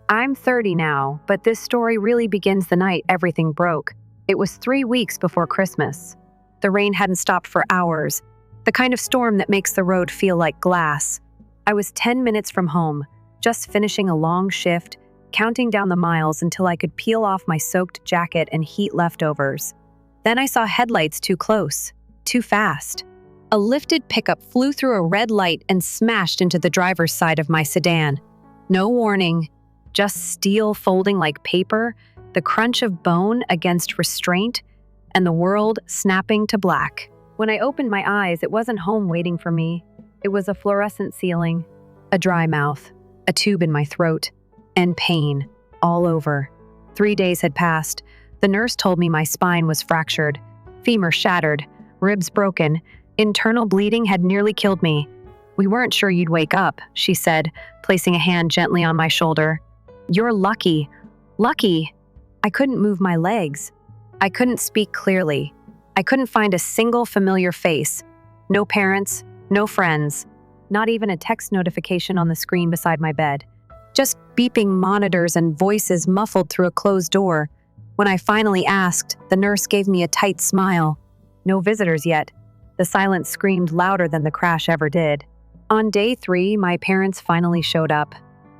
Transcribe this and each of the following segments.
I'm 30 now, but this story really begins the night everything broke. It was 3 weeks before Christmas. The rain hadn't stopped for hours, the kind of storm that makes the road feel like glass. I was 10 minutes from home, just finishing a long shift, counting down the miles until I could peel off my soaked jacket and heat leftovers. Then I saw headlights too close, too fast. A lifted pickup flew through a red light and smashed into the driver's side of my sedan. No warning, just steel folding like paper, the crunch of bone against restraint, and the world snapping to black. When I opened my eyes, it wasn't home waiting for me. It was a fluorescent ceiling, a dry mouth, a tube in my throat, and pain all over. 3 days had passed. The nurse told me my spine was fractured, femur shattered, ribs broken. Internal bleeding had nearly killed me. "We weren't sure you'd wake up," she said, placing a hand gently on my shoulder. "You're lucky. Lucky." I couldn't move my legs. I couldn't speak clearly. I couldn't find a single familiar face. No parents, no friends, not even a text notification on the screen beside my bed. Just beeping monitors and voices muffled through a closed door. When I finally asked, the nurse gave me a tight smile. No visitors yet. The silence screamed louder than the crash ever did. On day 3, my parents finally showed up.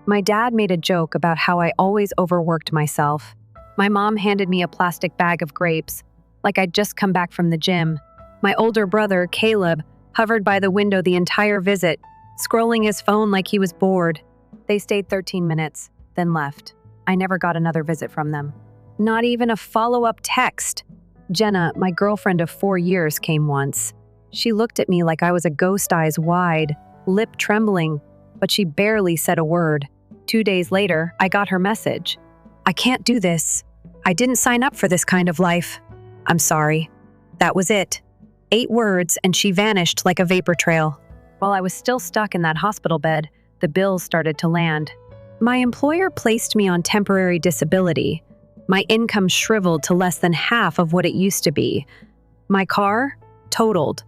My dad made a joke about how I always overworked myself. My mom handed me a plastic bag of grapes, like I'd just come back from the gym. My older brother, Caleb, hovered by the window the entire visit, scrolling his phone like he was bored. They stayed 13 minutes, then left. I never got another visit from them. Not even a follow-up text. Jenna, my girlfriend of 4 years, came once. She looked at me like I was a ghost, eyes wide, lip trembling, but she barely said a word. 2 days later, I got her message. "I can't do this. I didn't sign up for this kind of life. I'm sorry." That was it. 8 words, and she vanished like a vapor trail. While I was still stuck in that hospital bed, the bills started to land. My employer placed me on temporary disability. My income shriveled to less than half of what it used to be. My car? Totaled.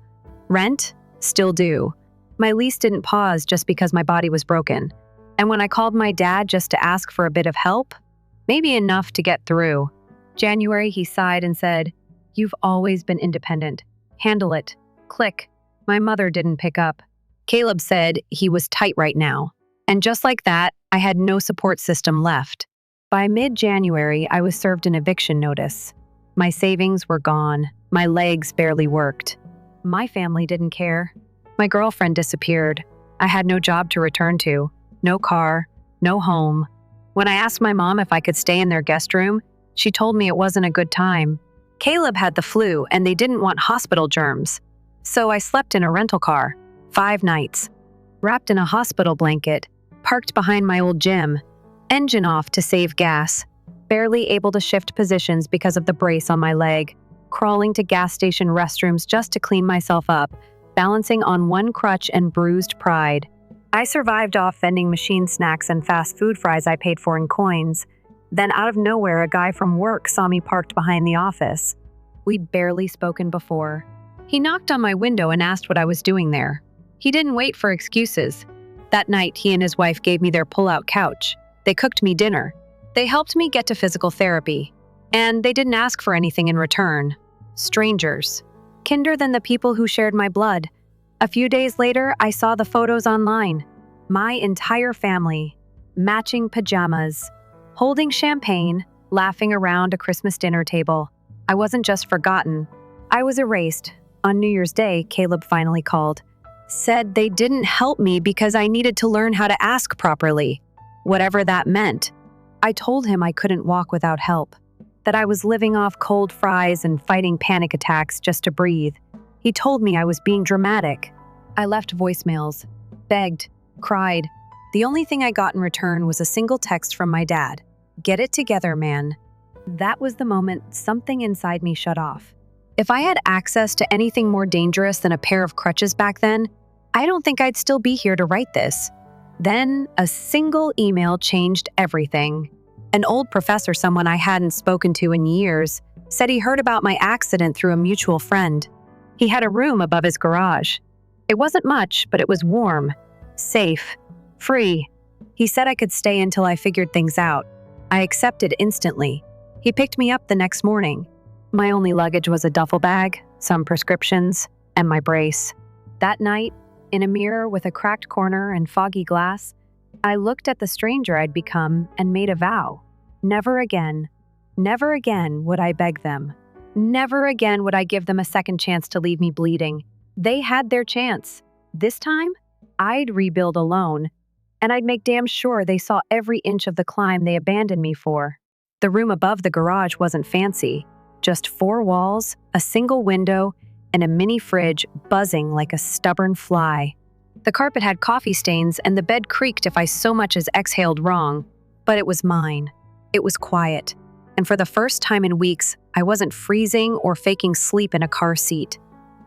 Rent? Still due. My lease didn't pause just because my body was broken. And when I called my dad just to ask for a bit of help, maybe enough to get through. January, he sighed and said, "You've always been independent. Handle it." Click. My mother didn't pick up. Caleb said he was tight right now. And just like that, I had no support system left. By mid-January, I was served an eviction notice. My savings were gone. My legs barely worked. My family didn't care. My girlfriend disappeared. I had no job to return to, no car, no home. When I asked my mom if I could stay in their guest room, she told me it wasn't a good time. Caleb had the flu and they didn't want hospital germs. So I slept in a rental car, 5 nights, wrapped in a hospital blanket, parked behind my old gym, engine off to save gas, barely able to shift positions because of the brace on my leg, crawling to gas station restrooms just to clean myself up, balancing on one crutch and bruised pride. I survived off vending machine snacks and fast food fries I paid for in coins. Then out of nowhere, a guy from work saw me parked behind the office. We'd barely spoken before. He knocked on my window and asked what I was doing there. He didn't wait for excuses. That night, he and his wife gave me their pull-out couch. They cooked me dinner. They helped me get to physical therapy. And they didn't ask for anything in return. Strangers. Kinder than the people who shared my blood. A few days later, I saw the photos online. My entire family. Matching pajamas. Holding champagne, laughing around a Christmas dinner table. I wasn't just forgotten. I was erased. On New Year's Day, Caleb finally called. Said they didn't help me because I needed to learn how to ask properly. Whatever that meant. I told him I couldn't walk without help. That I was living off cold fries and fighting panic attacks just to breathe. He told me I was being dramatic. I left voicemails, begged, cried. The only thing I got in return was a single text from my dad. "Get it together, man." That was the moment something inside me shut off. If I had access to anything more dangerous than a pair of crutches back then, I don't think I'd still be here to write this. Then, a single email changed everything. An old professor someone I hadn't spoken to in years said he heard about my accident through a mutual friend. He had a room above his garage. It wasn't much, but it was warm, safe, free. He said I could stay until I figured things out. I accepted instantly. He picked me up the next morning. My only luggage was a duffel bag, some prescriptions, and my brace. That night, in a mirror with a cracked corner and foggy glass, I looked at the stranger I'd become and made a vow. Never again would I beg them. Never again would I give them a second chance to leave me bleeding. They had their chance. This time, I'd rebuild alone, and I'd make damn sure they saw every inch of the climb they abandoned me for. The room above the garage wasn't fancy, just 4 walls, a single window, and a mini fridge buzzing like a stubborn fly. The carpet had coffee stains and the bed creaked if I so much as exhaled wrong, but it was mine. It was quiet, and for the first time in weeks, I wasn't freezing or faking sleep in a car seat.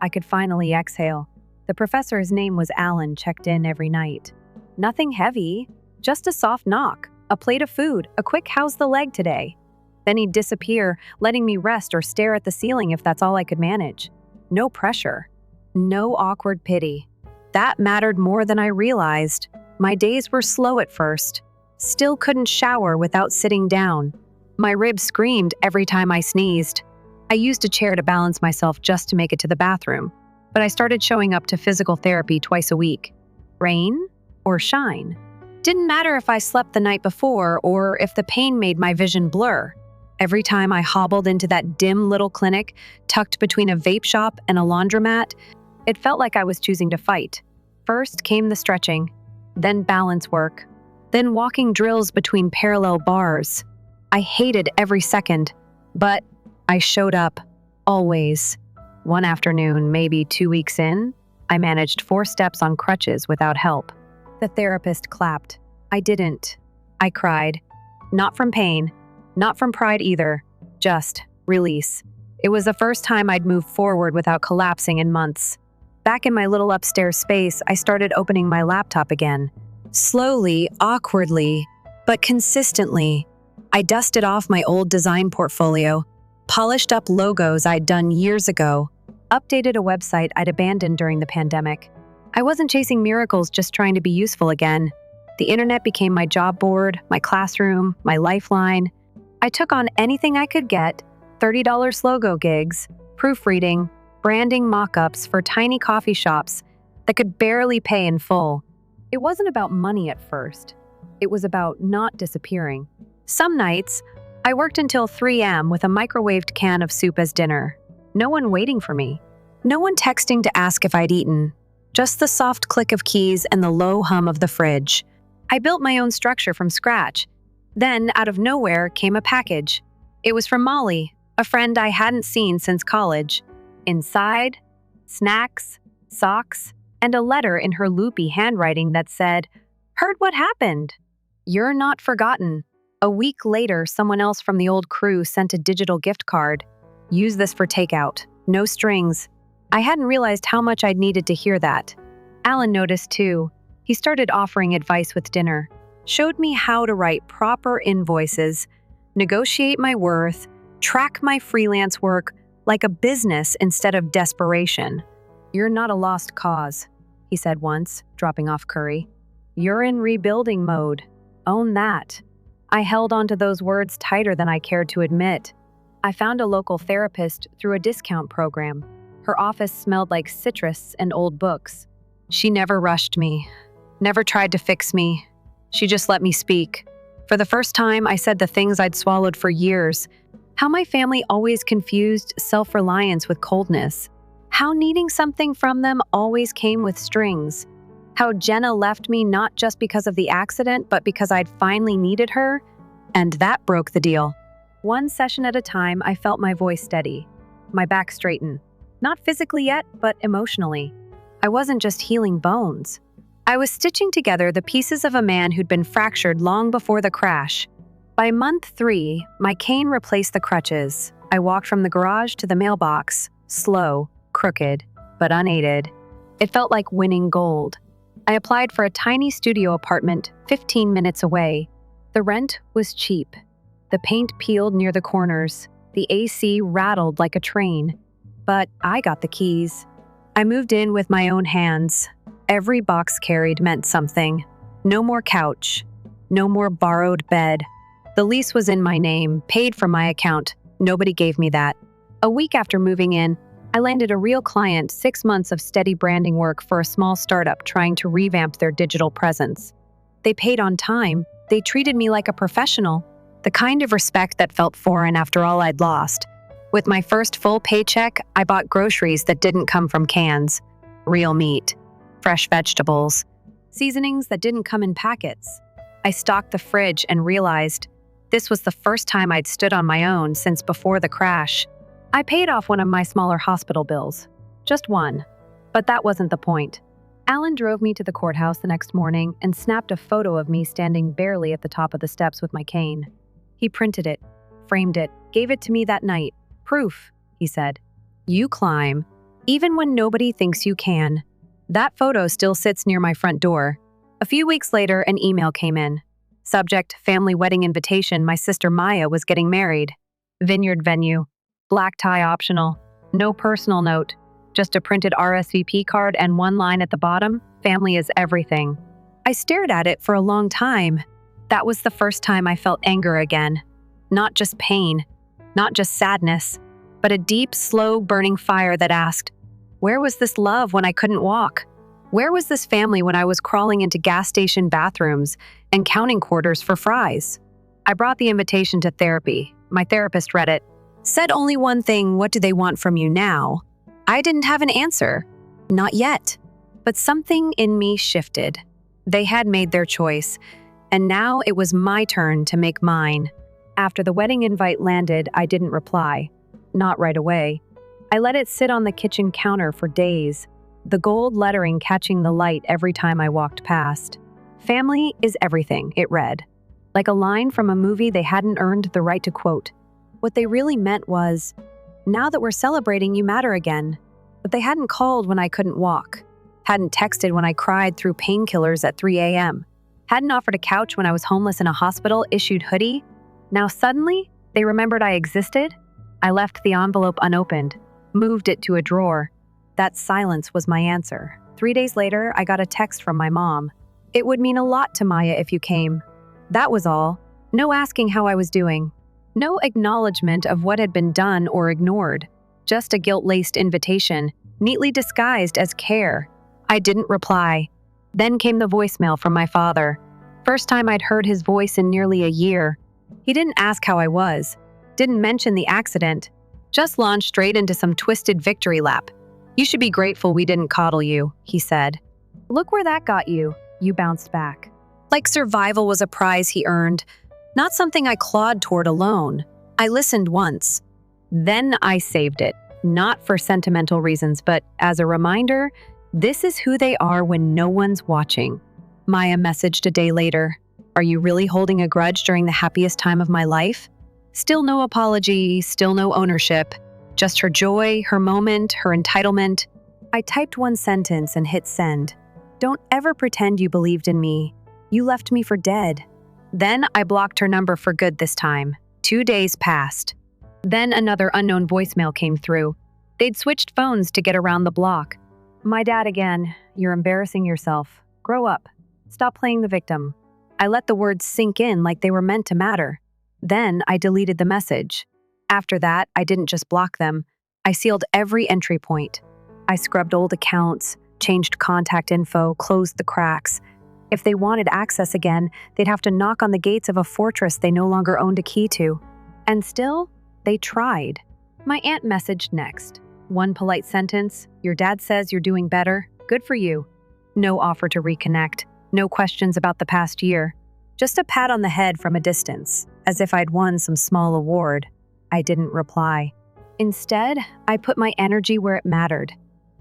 I could finally exhale. The professor's name was Alan, checked in every night. Nothing heavy, just a soft knock, a plate of food, a quick "how's the leg today?" Then he'd disappear, letting me rest or stare at the ceiling if that's all I could manage. No pressure. No awkward pity. That mattered more than I realized. My days were slow at first. Still couldn't shower without sitting down. My ribs screamed every time I sneezed. I used a chair to balance myself just to make it to the bathroom, but I started showing up to physical therapy twice a week. Rain or shine. Didn't matter if I slept the night before or if the pain made my vision blur. Every time I hobbled into that dim little clinic tucked between a vape shop and a laundromat, it felt like I was choosing to fight. First came the stretching, then balance work, then walking drills between parallel bars. I hated every second, but I showed up, always. One afternoon, maybe 2 weeks in, I managed 4 steps on crutches without help. The therapist clapped. I didn't. I cried. Not from pain, not from pride either, just release. It was the first time I'd moved forward without collapsing in months. Back in my little upstairs space, I started opening my laptop again. Slowly, awkwardly, but consistently. I dusted off my old design portfolio, polished up logos I'd done years ago, updated a website I'd abandoned during the pandemic. I wasn't chasing miracles, just trying to be useful again. The internet became my job board, my classroom, my lifeline. I took on anything I could get, $30 logo gigs, proofreading, branding mock-ups for tiny coffee shops that could barely pay in full. It wasn't about money at first. It was about not disappearing. Some nights, I worked until 3 a.m. with a microwaved can of soup as dinner. No one waiting for me. No one texting to ask if I'd eaten. Just the soft click of keys and the low hum of the fridge. I built my own structure from scratch. Then, out of nowhere, came a package. It was from Molly, a friend I hadn't seen since college. Inside, snacks, socks, and a letter in her loopy handwriting that said, "Heard what happened. You're not forgotten." A week later, someone else from the old crew sent a digital gift card. Use this for takeout. No strings. I hadn't realized how much I'd needed to hear that. Alan noticed too. He started offering advice with dinner. Showed me how to write proper invoices, negotiate my worth, track my freelance work like a business instead of desperation. "You're not a lost cause," he said once, dropping off curry. "You're in rebuilding mode. Own that." I held onto those words tighter than I cared to admit. I found a local therapist through a discount program. Her office smelled like citrus and old books. She never rushed me, never tried to fix me. She just let me speak. For the first time, I said the things I'd swallowed for years. How my family always confused self-reliance with coldness. How needing something from them always came with strings. How Jenna left me not just because of the accident, but because I'd finally needed her. And that broke the deal. One session at a time, I felt my voice steady, my back straighten. Not physically yet, but emotionally. I wasn't just healing bones. I was stitching together the pieces of a man who'd been fractured long before the crash. By month 3, my cane replaced the crutches. I walked from the garage to the mailbox, slow, crooked, but unaided. It felt like winning gold. I applied for a tiny studio apartment 15 minutes away. The rent was cheap. The paint peeled near the corners. The AC rattled like a train. But I got the keys. I moved in with my own hands. Every box carried meant something. No more couch. No more borrowed bed. The lease was in my name, paid from my account. Nobody gave me that. A week after moving in, I landed a real client, 6 months of steady branding work for a small startup trying to revamp their digital presence. They paid on time. They treated me like a professional, the kind of respect that felt foreign after all I'd lost. With my first full paycheck, I bought groceries that didn't come from cans, real meat, fresh vegetables, seasonings that didn't come in packets. I stocked the fridge and realized this was the first time I'd stood on my own since before the crash. I paid off one of my smaller hospital bills. Just one. But that wasn't the point. Alan drove me to the courthouse the next morning and snapped a photo of me standing barely at the top of the steps with my cane. He printed it, framed it, gave it to me that night. Proof, he said. You climb, even when nobody thinks you can. That photo still sits near my front door. A few weeks later, an email came in. Subject, family wedding invitation. My sister Maya was getting married. Vineyard venue. Black tie optional. No personal note. Just a printed RSVP card and one line at the bottom. Family is everything. I stared at it for a long time. That was the first time I felt anger again. Not just pain. Not just sadness. But a deep, slow, burning fire that asked, where was this love when I couldn't walk? Where was this family when I was crawling into gas station bathrooms and counting quarters for fries? I brought the invitation to therapy. My therapist read it. Said only one thing, what do they want from you now? I didn't have an answer. Not yet. But something in me shifted. They had made their choice, and now it was my turn to make mine. After the wedding invite landed, I didn't reply. Not right away. I let it sit on the kitchen counter for days, the gold lettering catching the light every time I walked past. Family is everything, it read. Like a line from a movie they hadn't earned the right to quote. What they really meant was, now that we're celebrating, you matter again. But they hadn't called when I couldn't walk. Hadn't texted when I cried through painkillers at 3 a.m. Hadn't offered a couch when I was homeless in a hospital, issued hoodie. Now suddenly, they remembered I existed. I left the envelope unopened, moved it to a drawer. That silence was my answer. 3 days later, I got a text from my mom. It would mean a lot to Maya if you came. That was all. No asking how I was doing. No acknowledgement of what had been done or ignored. Just a guilt-laced invitation, neatly disguised as care. I didn't reply. Then came the voicemail from my father. First time I'd heard his voice in nearly a year. He didn't ask how I was. Didn't mention the accident. Just launched straight into some twisted victory lap. You should be grateful we didn't coddle you, he said. Look where that got you, you bounced back. Like survival was a prize he earned, not something I clawed toward alone. I listened once. Then I saved it, not for sentimental reasons, but as a reminder, this is who they are when no one's watching. Maya messaged a day later. Are you really holding a grudge during the happiest time of my life? Still no apology, still no ownership. Just her joy, her moment, her entitlement. I typed one sentence and hit send. Don't ever pretend you believed in me. You left me for dead. Then I blocked her number for good this time. 2 days passed. Then another unknown voicemail came through. They'd switched phones to get around the block. My dad again. You're embarrassing yourself. Grow up. Stop playing the victim. I let the words sink in like they were meant to matter. Then I deleted the message. After that, I didn't just block them. I sealed every entry point. I scrubbed old accounts, changed contact info, closed the cracks. If they wanted access again, they'd have to knock on the gates of a fortress they no longer owned a key to. And still, they tried. My aunt messaged next. One polite sentence, your dad says you're doing better, good for you. No offer to reconnect, no questions about the past year. Just a pat on the head from a distance, as if I'd won some small award. I didn't reply. Instead, I put my energy where it mattered.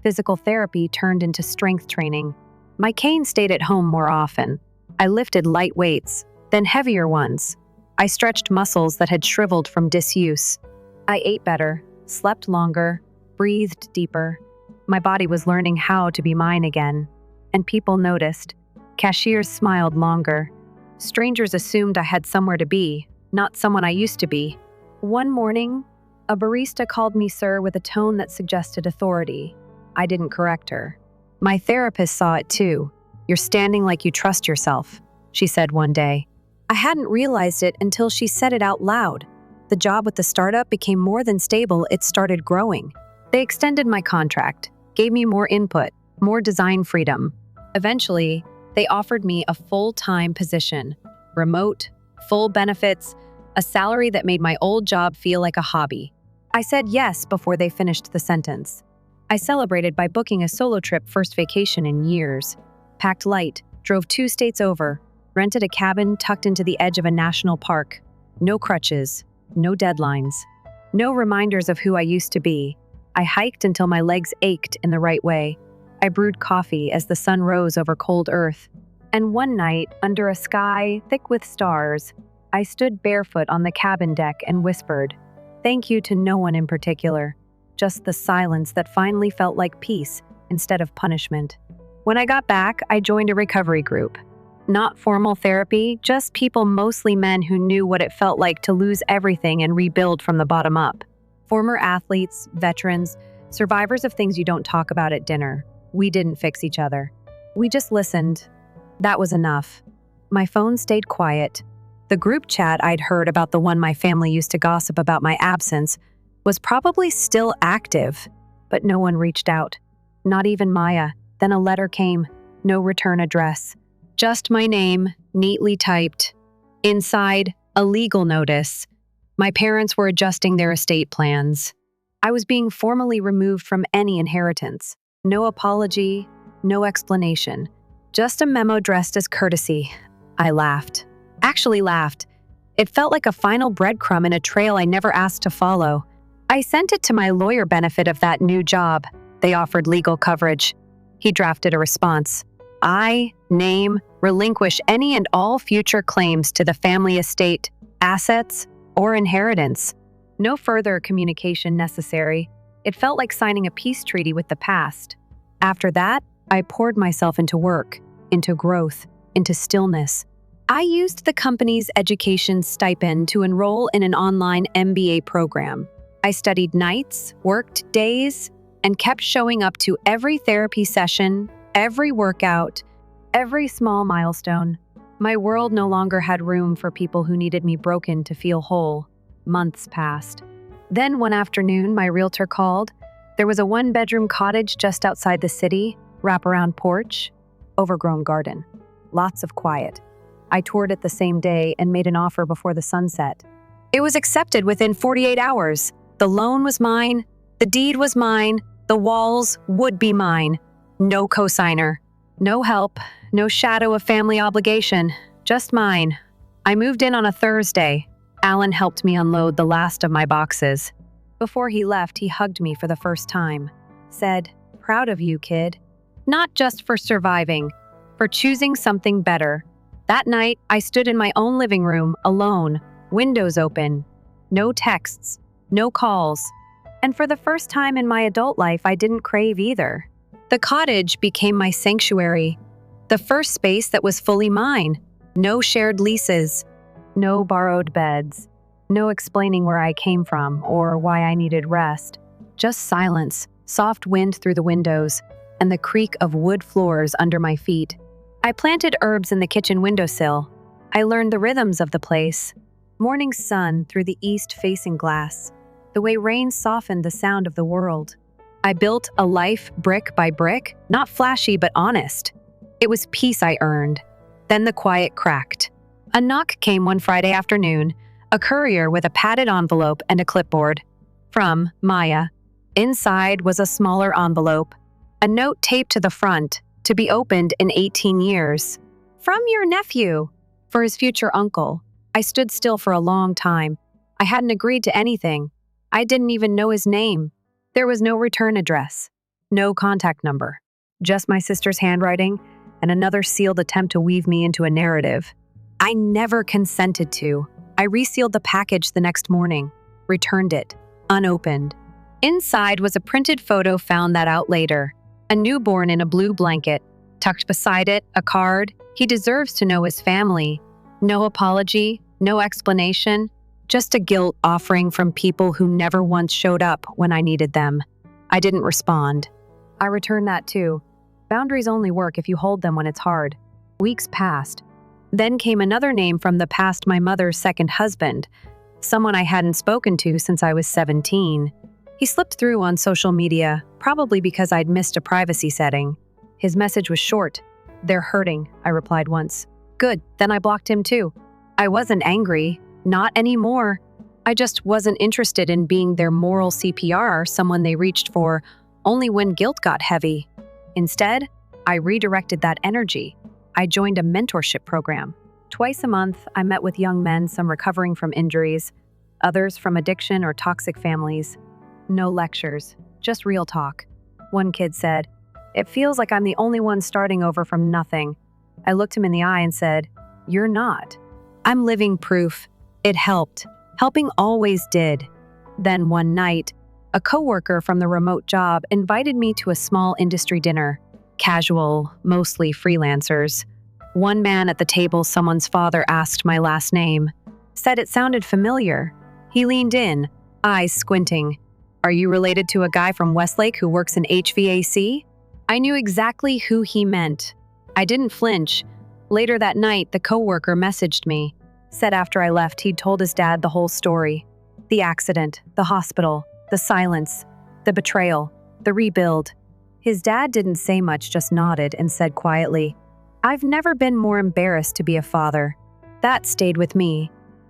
Physical therapy turned into strength training. My cane stayed at home more often. I lifted light weights, then heavier ones. I stretched muscles that had shriveled from disuse. I ate better, slept longer, breathed deeper. My body was learning how to be mine again. And people noticed. Cashiers smiled longer. Strangers assumed I had somewhere to be, not someone I used to be. One morning, a barista called me sir with a tone that suggested authority. I didn't correct her. My therapist saw it too. You're standing like you trust yourself," she said one day. I hadn't realized it until she said it out loud. The job with the startup became more than stable, it started growing. They extended my contract, gave me more input, more design freedom. Eventually, they offered me a full-time position, remote, full benefits, a salary that made my old job feel like a hobby. I said yes before they finished the sentence. I celebrated by booking a solo trip, first vacation in years. Packed light, drove 2 states over, rented a cabin tucked into the edge of a national park. No crutches, no deadlines, no reminders of who I used to be. I hiked until my legs ached in the right way. I brewed coffee as the sun rose over cold earth. And one night, under a sky thick with stars, I stood barefoot on the cabin deck and whispered, "Thank you," to no one in particular, just the silence that finally felt like peace instead of punishment. When I got back, I joined a recovery group. Not formal therapy, just people, mostly men, who knew what it felt like to lose everything and rebuild from the bottom up. Former athletes, veterans, survivors of things you don't talk about at dinner. We didn't fix each other. We just listened. That was enough. My phone stayed quiet. The group chat I'd heard about, the one my family used to gossip about my absence, was probably still active, but no one reached out. Not even Maya. Then a letter came. No return address. Just my name, neatly typed. Inside, a legal notice. My parents were adjusting their estate plans. I was being formally removed from any inheritance. No apology, no explanation. Just a memo dressed as courtesy. I laughed. Actually laughed. It felt like a final breadcrumb in a trail I never asked to follow. I sent it to my lawyer, benefit of that new job. They offered legal coverage. He drafted a response. I, name, relinquish any and all future claims to the family estate, assets, or inheritance. No further communication necessary. It felt like signing a peace treaty with the past. After that, I poured myself into work, into growth, into stillness. I used the company's education stipend to enroll in an online MBA program. I studied nights, worked days, and kept showing up to every therapy session, every workout, every small milestone. My world no longer had room for people who needed me broken to feel whole. Months passed. Then one afternoon, my realtor called. There was a 1-bedroom cottage just outside the city, wraparound porch, overgrown garden, lots of quiet. I toured it the same day and made an offer before the sunset. It was accepted within 48 hours. The loan was mine, the deed was mine, the walls would be mine. No cosigner, no help, no shadow of family obligation, just mine. I moved in on a Thursday. Alan helped me unload the last of my boxes. Before he left, he hugged me for the first time. Said, "Proud of you, kid." Not just for surviving, for choosing something better. That night, I stood in my own living room, alone, windows open. No texts, no calls. And for the first time in my adult life, I didn't crave either. The cottage became my sanctuary. The first space that was fully mine. No shared leases. No borrowed beds. No explaining where I came from or why I needed rest. Just silence, soft wind through the windows, and the creak of wood floors under my feet. I planted herbs in the kitchen windowsill. I learned the rhythms of the place. Morning sun through the east-facing glass. The way rain softened the sound of the world. I built a life brick by brick, not flashy but honest. It was peace I earned. Then the quiet cracked. A knock came one Friday afternoon, a courier with a padded envelope and a clipboard. From Maya. Inside was a smaller envelope, a note taped to the front, to be opened in 18 years. From your nephew, for his future uncle. I stood still for a long time. I hadn't agreed to anything. I didn't even know his name. There was no return address, no contact number, just my sister's handwriting and another sealed attempt to weave me into a narrative I never consented to. I resealed the package the next morning, returned it, unopened. Inside was a printed photo, found that out later. A newborn in a blue blanket. Tucked beside it, a card. He deserves to know his family. No apology, no explanation, just a guilt offering from people who never once showed up when I needed them. I didn't respond. I returned that too. Boundaries only work if you hold them when it's hard. Weeks passed. Then came another name from the past, my mother's second husband, someone I hadn't spoken to since I was 17. He slipped through on social media, probably because I'd missed a privacy setting. His message was short. "They're hurting," I replied once. Good, then I blocked him too. I wasn't angry, not anymore. I just wasn't interested in being their moral CPR, someone they reached for only when guilt got heavy. Instead, I redirected that energy. I joined a mentorship program. Twice a month, I met with young men, some recovering from injuries, others from addiction or toxic families. No lectures, just real talk. One kid said, "It feels like I'm the only one starting over from nothing." I looked him in the eye and said, "You're not. I'm living proof. It helped. Helping always did." Then one night, a coworker from the remote job invited me to a small industry dinner. Casual, mostly freelancers. One man at the table, someone's father, asked my last name. Said it sounded familiar. He leaned in, eyes squinting. "Are you related to a guy from Westlake who works in HVAC?" I knew exactly who he meant. I didn't flinch. Later that night, the coworker messaged me. Said after I left, he'd told his dad the whole story. The accident, the hospital, the silence, the betrayal, the rebuild. His dad didn't say much, just nodded and said quietly, "I've never been more embarrassed to be a father." That stayed with me.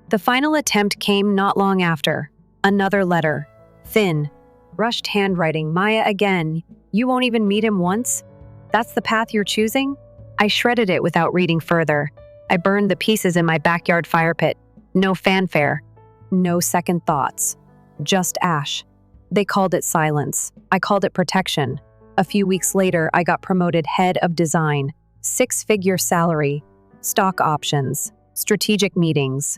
The final attempt came not long after. Another letter. Thin, rushed handwriting. "Maya again. You won't even meet him once? That's the path you're choosing?" I shredded it without reading further. I burned the pieces in my backyard fire pit. No fanfare. No second thoughts. Just ash. They called it silence. I called it protection. A few weeks later, I got promoted head of design. 6-figure salary. Stock options. Strategic meetings.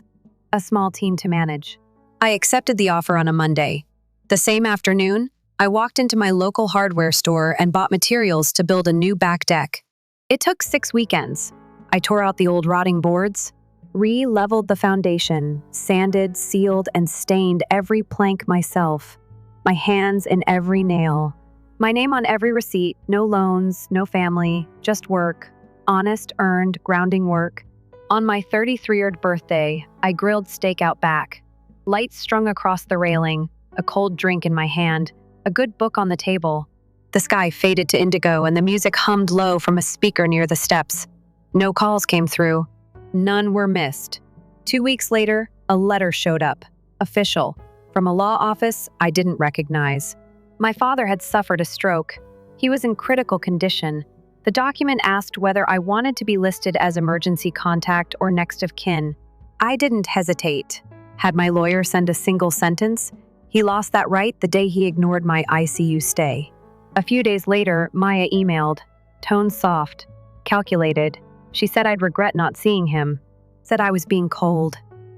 A small team to manage. I accepted the offer on a Monday. The same afternoon, I walked into my local hardware store and bought materials to build a new back deck. It took 6 weekends. I tore out the old rotting boards, re-leveled the foundation, sanded, sealed, and stained every plank myself. My hands in every nail. My name on every receipt, no loans, no family, just work. Honest, earned, grounding work. On my 33rd birthday, I grilled steak out back. Lights strung across the railing, a cold drink in my hand, a good book on the table. The sky faded to indigo and the music hummed low from a speaker near the steps. No calls came through. None were missed. 2 weeks later, a letter showed up. Official. From a law office I didn't recognize. My father had suffered a stroke. He was in critical condition. The document asked whether I wanted to be listed as emergency contact or next of kin. I didn't hesitate. Had my lawyer send a single sentence? He lost that right the day he ignored my ICU stay. A few days later, Maya emailed. Tone soft. Calculated. She said I'd regret not seeing him. Said I was being cold.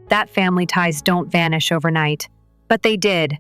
That family ties don't vanish overnight. But they did.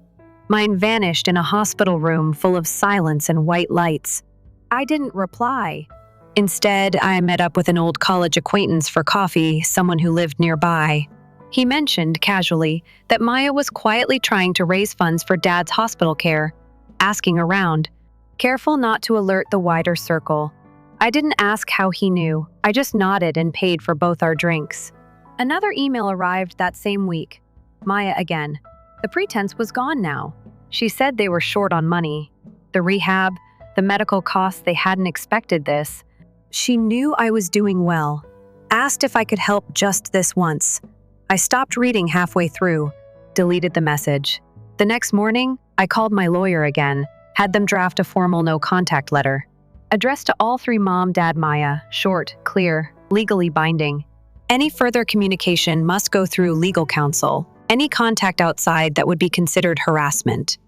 Mine vanished in a hospital room full of silence and white lights. I didn't reply. Instead, I met up with an old college acquaintance for coffee, someone who lived nearby. He mentioned, casually, that Maya was quietly trying to raise funds for Dad's hospital care, asking around, careful not to alert the wider circle. I didn't ask how he knew. I just nodded and paid for both our drinks. Another email arrived that same week. Maya again. The pretense was gone now. She said they were short on money. The rehab, the medical costs, they hadn't expected this. She knew I was doing well. Asked if I could help just this once. I stopped reading halfway through, deleted the message. The next morning, I called my lawyer again, had them draft a formal no-contact letter. Addressed to all 3 Mom, Dad, Maya, short, clear, legally binding. Any further communication must go through legal counsel. Any contact outside that would be considered harassment.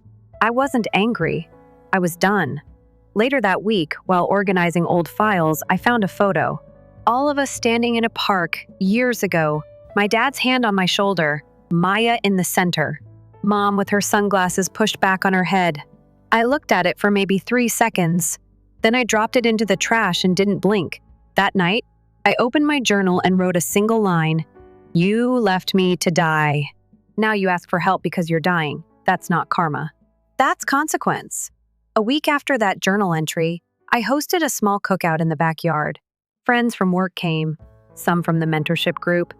I wasn't angry. I was done. Later that week, while organizing old files, I found a photo. All of us standing in a park, years ago. My dad's hand on my shoulder, Maya in the center. Mom with her sunglasses pushed back on her head. I looked at it for maybe 3 seconds. Then I dropped it into the trash and didn't blink. That night, I opened my journal and wrote a single line. "You left me to die. Now you ask for help because you're dying. That's not karma. That's consequence." A week after that journal entry, I hosted a small cookout in the backyard. Friends from work came, some from the mentorship group,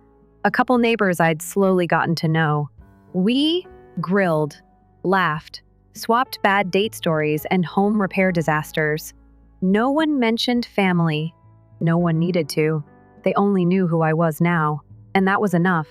a couple neighbors I'd slowly gotten to know. We grilled, laughed, swapped bad date stories and home repair disasters. No one mentioned family. No one needed to. They only knew who I was now, and that was enough.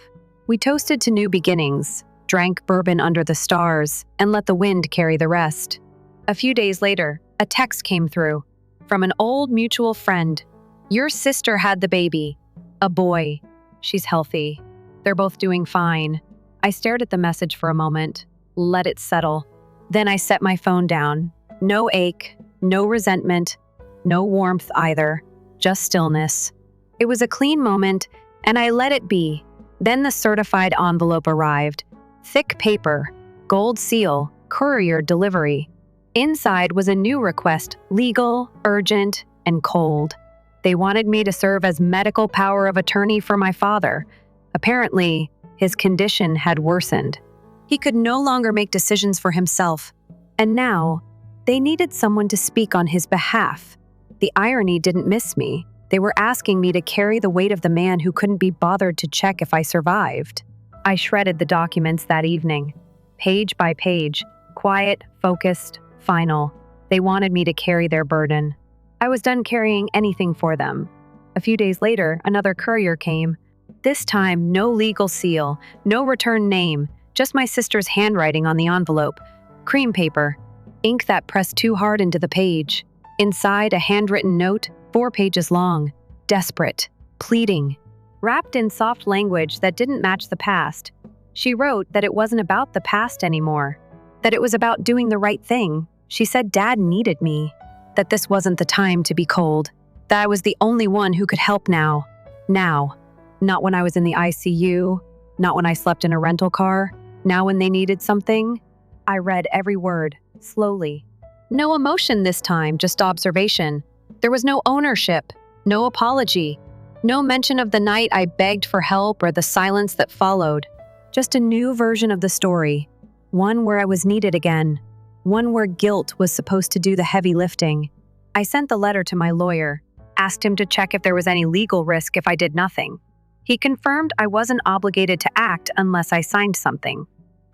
We toasted to new beginnings, drank bourbon under the stars, and let the wind carry the rest. A few days later, a text came through from an old mutual friend. "Your sister had the baby. A boy. She's healthy. They're both doing fine." I stared at the message for a moment, let it settle. Then I set my phone down. No ache, no resentment, no warmth either, just stillness. It was a clean moment, and I let it be. Then the certified envelope arrived. Thick paper, gold seal, courier delivery. Inside was a new request, legal, urgent, and cold. They wanted me to serve as medical power of attorney for my father. Apparently, his condition had worsened. He could no longer make decisions for himself. And now, they needed someone to speak on his behalf. The irony didn't miss me. They were asking me to carry the weight of the man who couldn't be bothered to check if I survived. I shredded the documents that evening, page by page, quiet, focused, final. They wanted me to carry their burden. I was done carrying anything for them. A few days later, another courier came. This time, no legal seal, no return name, just my sister's handwriting on the envelope. Cream paper, ink that pressed too hard into the page. Inside, a handwritten note, 4 pages long, desperate, pleading. Wrapped in soft language that didn't match the past, she wrote that it wasn't about the past anymore, that it was about doing the right thing. She said Dad needed me, that this wasn't the time to be cold, that I was the only one who could help now. Now. Not when I was in the ICU, not when I slept in a rental car, now when they needed something. I read every word, slowly. No emotion this time, just observation. There was no ownership, no apology, no mention of the night I begged for help or the silence that followed. Just a new version of the story, one where I was needed again, one where guilt was supposed to do the heavy lifting. I sent the letter to my lawyer, asked him to check if there was any legal risk if I did nothing. He confirmed I wasn't obligated to act unless I signed something.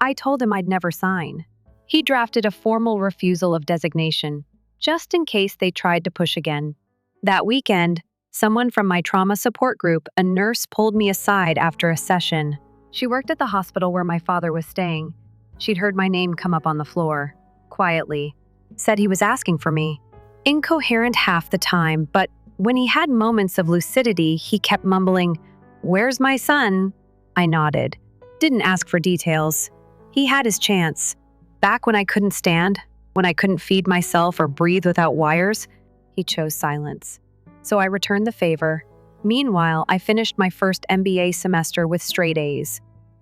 I told him I'd never sign. He drafted a formal refusal of designation, just in case they tried to push again. That weekend, someone from my trauma support group, a nurse, pulled me aside after a session. She worked at the hospital where my father was staying. She'd heard my name come up on the floor, quietly. Said he was asking for me. Incoherent half the time, but when he had moments of lucidity, he kept mumbling, "Where's my son?" I nodded. Didn't ask for details. He had his chance. Back when I couldn't stand, when I couldn't feed myself or breathe without wires, he chose silence. So I returned the favor. Meanwhile, I finished my first MBA semester with straight A's.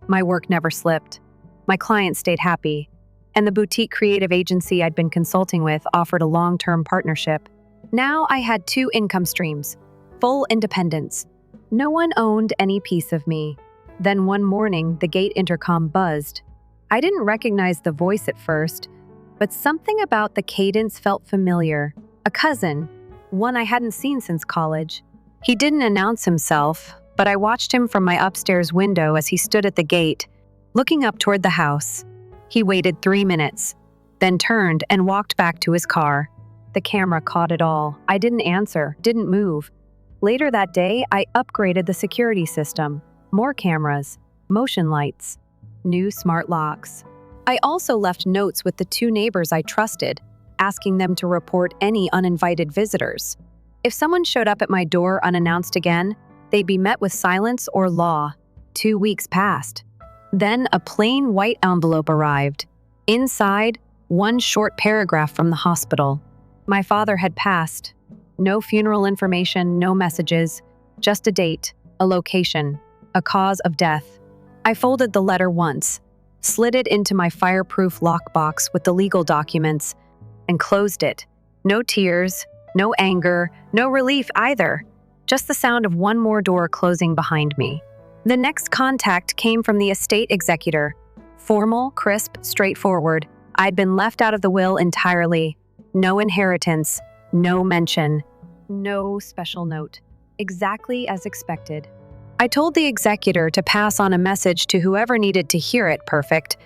My work never slipped. My clients stayed happy. And the boutique creative agency I'd been consulting with offered a long-term partnership. Now I had 2 income streams, full independence. No one owned any piece of me. Then one morning, the gate intercom buzzed. I didn't recognize the voice at first, but something about the cadence felt familiar. A cousin, one I hadn't seen since college. He didn't announce himself, but I watched him from my upstairs window as he stood at the gate, looking up toward the house. He waited 3 minutes, then turned and walked back to his car. The camera caught it all. I didn't answer, didn't move. Later that day, I upgraded the security system. More cameras, motion lights, new smart locks. I also left notes with the 2 neighbors I trusted, asking them to report any uninvited visitors. If someone showed up at my door unannounced again, they'd be met with silence or law. 2 weeks passed. Then a plain white envelope arrived. Inside, one short paragraph from the hospital. My father had passed. No funeral information, no messages, just a date, a location, a cause of death. I folded the letter once, slid it into my fireproof lockbox with the legal documents, and closed it. No tears, no anger, no relief either. Just the sound of one more door closing behind me. The next contact came from the estate executor. Formal, crisp, straightforward. I'd been left out of the will entirely. No inheritance. No mention. No special note. Exactly as expected. I told the executor to pass on a message to whoever needed to hear it. Perfect.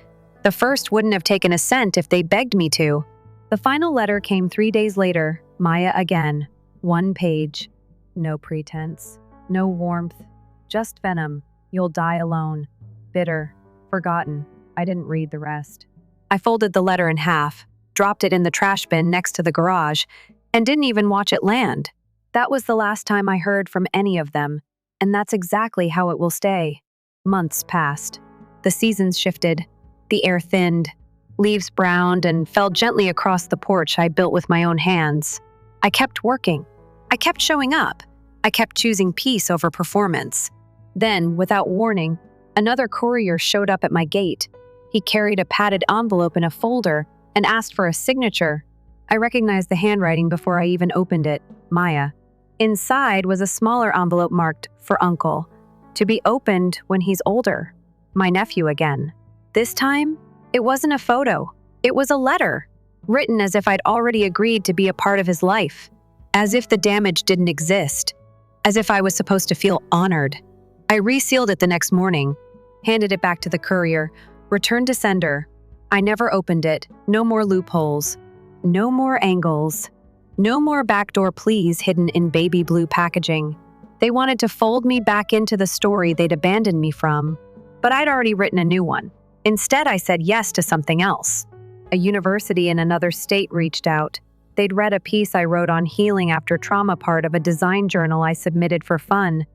The first wouldn't have taken a cent if they begged me to. The final letter came 3 days later. Maya again. 1 page. No pretense. No warmth. Just venom. You'll die alone. Bitter. Forgotten. I didn't read the rest. I folded the letter in half, dropped it in the trash bin next to the garage, and didn't even watch it land. That was the last time I heard from any of them, and that's exactly how it will stay. Months passed. The seasons shifted. The air thinned. Leaves browned and fell gently across the porch I built with my own hands. I kept working. I kept showing up. I kept choosing peace over performance. Then, without warning, another courier showed up at my gate. He carried a padded envelope in a folder and asked for a signature. I recognized the handwriting before I even opened it. Maya. Inside was a smaller envelope marked "For Uncle," to be opened when he's older. My nephew again. This time, it wasn't a photo. It was a letter, written as if I'd already agreed to be a part of his life, as if the damage didn't exist, as if I was supposed to feel honored. I resealed it the next morning, handed it back to the courier, returned to sender. I never opened it. No more loopholes. No more angles. No more backdoor pleas hidden in baby blue packaging. They wanted to fold me back into the story they'd abandoned me from, but I'd already written a new one. Instead, I said yes to something else. A university in another state reached out. They'd read a piece I wrote on healing after trauma, part of a design journal I submitted for fun.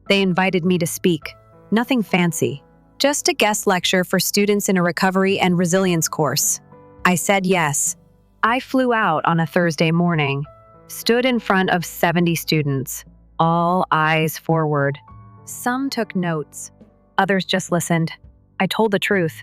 They invited me to speak. Nothing fancy. Just a guest lecture for students in a recovery and resilience course. I said yes. I flew out on a Thursday morning, stood in front of 70 students, all eyes forward. Some took notes. Others just listened. I told the truth.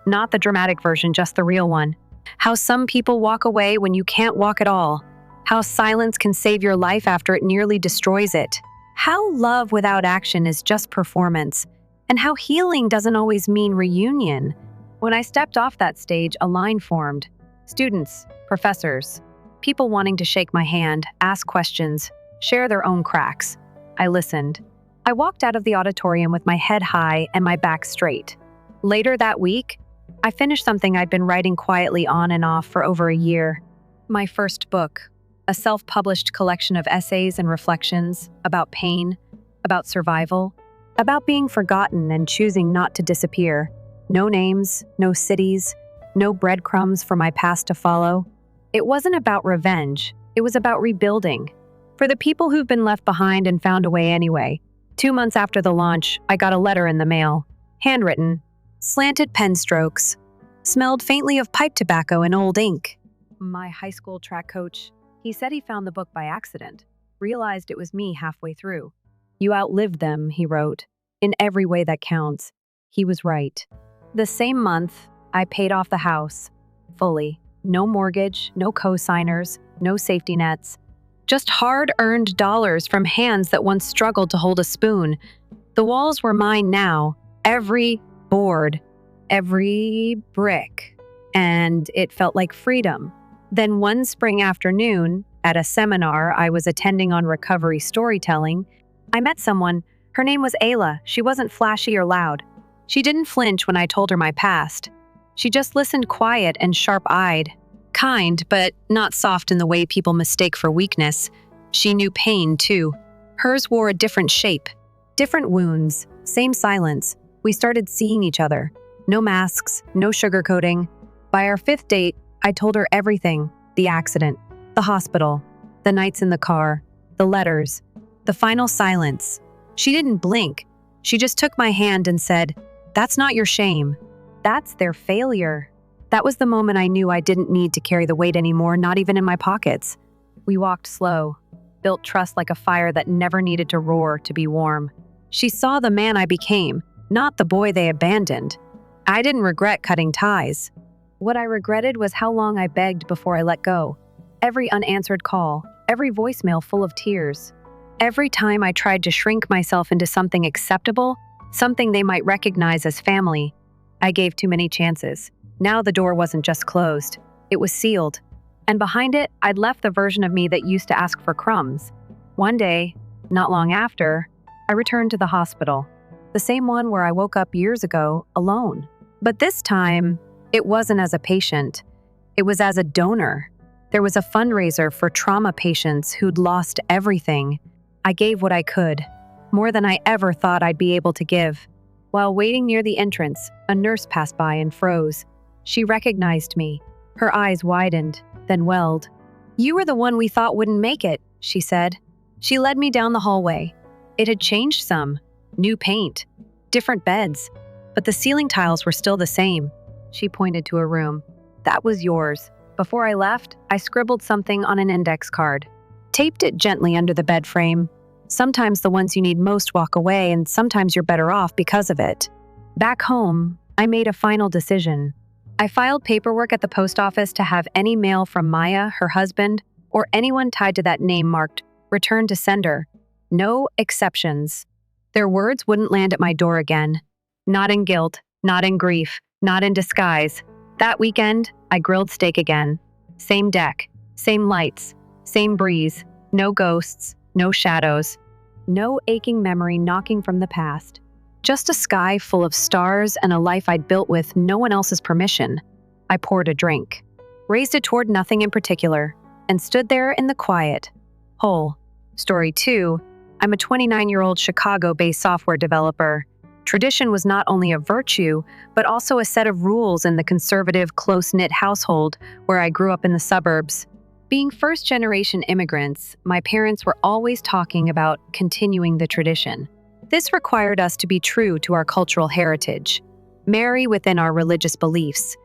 Not the dramatic version, just the real one. How some people walk away when you can't walk at all. How silence can save your life after it nearly destroys it. How love without action is just performance. And how healing doesn't always mean reunion. When I stepped off that stage, a line formed. Students, professors, people wanting to shake my hand, ask questions, share their own cracks. I listened. I walked out of the auditorium with my head high and my back straight. Later that week, I finished something I'd been writing quietly on and off for over a year. My first book, a self-published collection of essays and reflections about pain, about survival, about being forgotten and choosing not to disappear. No names, no cities, no breadcrumbs for my past to follow. It wasn't about revenge. It was about rebuilding. For the people who've been left behind and found a way anyway. 2 months after the launch, I got a letter in the mail. Handwritten. Slanted pen strokes. Smelled faintly of pipe tobacco and old ink. My high school track coach, he said he found the book by accident. Realized it was me halfway through. You outlived them, he wrote. In every way that counts. He was right. The same month, I paid off the house. Fully. No mortgage, no co-signers, no safety nets. Just hard-earned dollars from hands that once struggled to hold a spoon. The walls were mine now. Every board. Every brick. And it felt like freedom. Then one spring afternoon, at a seminar I was attending on recovery storytelling, I met someone. Her name was Ayla. She wasn't flashy or loud. She didn't flinch when I told her my past. She just listened, quiet and sharp-eyed. Kind, but not soft in the way people mistake for weakness. She knew pain, too. Hers wore a different shape. Different wounds. Same silence. We started seeing each other. No masks, no sugarcoating. By our 5th date, I told her everything. The accident. The hospital. The nights in the car. The letters. The final silence. She didn't blink. She just took my hand and said, "That's not your shame. That's their failure." That was the moment I knew I didn't need to carry the weight anymore, not even in my pockets. We walked slow, built trust like a fire that never needed to roar to be warm. She saw the man I became, not the boy they abandoned. I didn't regret cutting ties. What I regretted was how long I begged before I let go. Every unanswered call, every voicemail full of tears. Every time I tried to shrink myself into something acceptable, something they might recognize as family. I gave too many chances. Now the door wasn't just closed. It was sealed. And behind it, I'd left the version of me that used to ask for crumbs. One day, not long after, I returned to the hospital, the same one where I woke up years ago alone. But this time, it wasn't as a patient. It was as a donor. There was a fundraiser for trauma patients who'd lost everything. I gave what I could, more than I ever thought I'd be able to give. While waiting near the entrance, a nurse passed by and froze. She recognized me. Her eyes widened, then welled. "You were the one we thought wouldn't make it," she said. She led me down the hallway. It had changed some. New paint, different beds, but the ceiling tiles were still the same. She pointed to a room. "That was yours." Before I left, I scribbled something on an index card, taped it gently under the bed frame. Sometimes the ones you need most walk away, and sometimes you're better off because of it. Back home, I made a final decision. I filed paperwork at the post office to have any mail from Maya, her husband, or anyone tied to that name marked "Return to Sender." No exceptions. Their words wouldn't land at my door again. Not in guilt, not in grief, not in disguise. That weekend, I grilled steak again. Same deck, same lights, same breeze. No ghosts, no shadows. No aching memory knocking from the past. Just a sky full of stars and a life I'd built with no one else's permission. I poured a drink, raised it toward nothing in particular, and stood there in the quiet. Whole. Story 2. I'm a 29-year-old Chicago-based software developer. Tradition was not only a virtue, but also a set of rules in the conservative, close-knit household where I grew up in the suburbs. Being first-generation immigrants, my parents were always talking about continuing the tradition. This required us to be true to our cultural heritage, marry within our religious beliefs,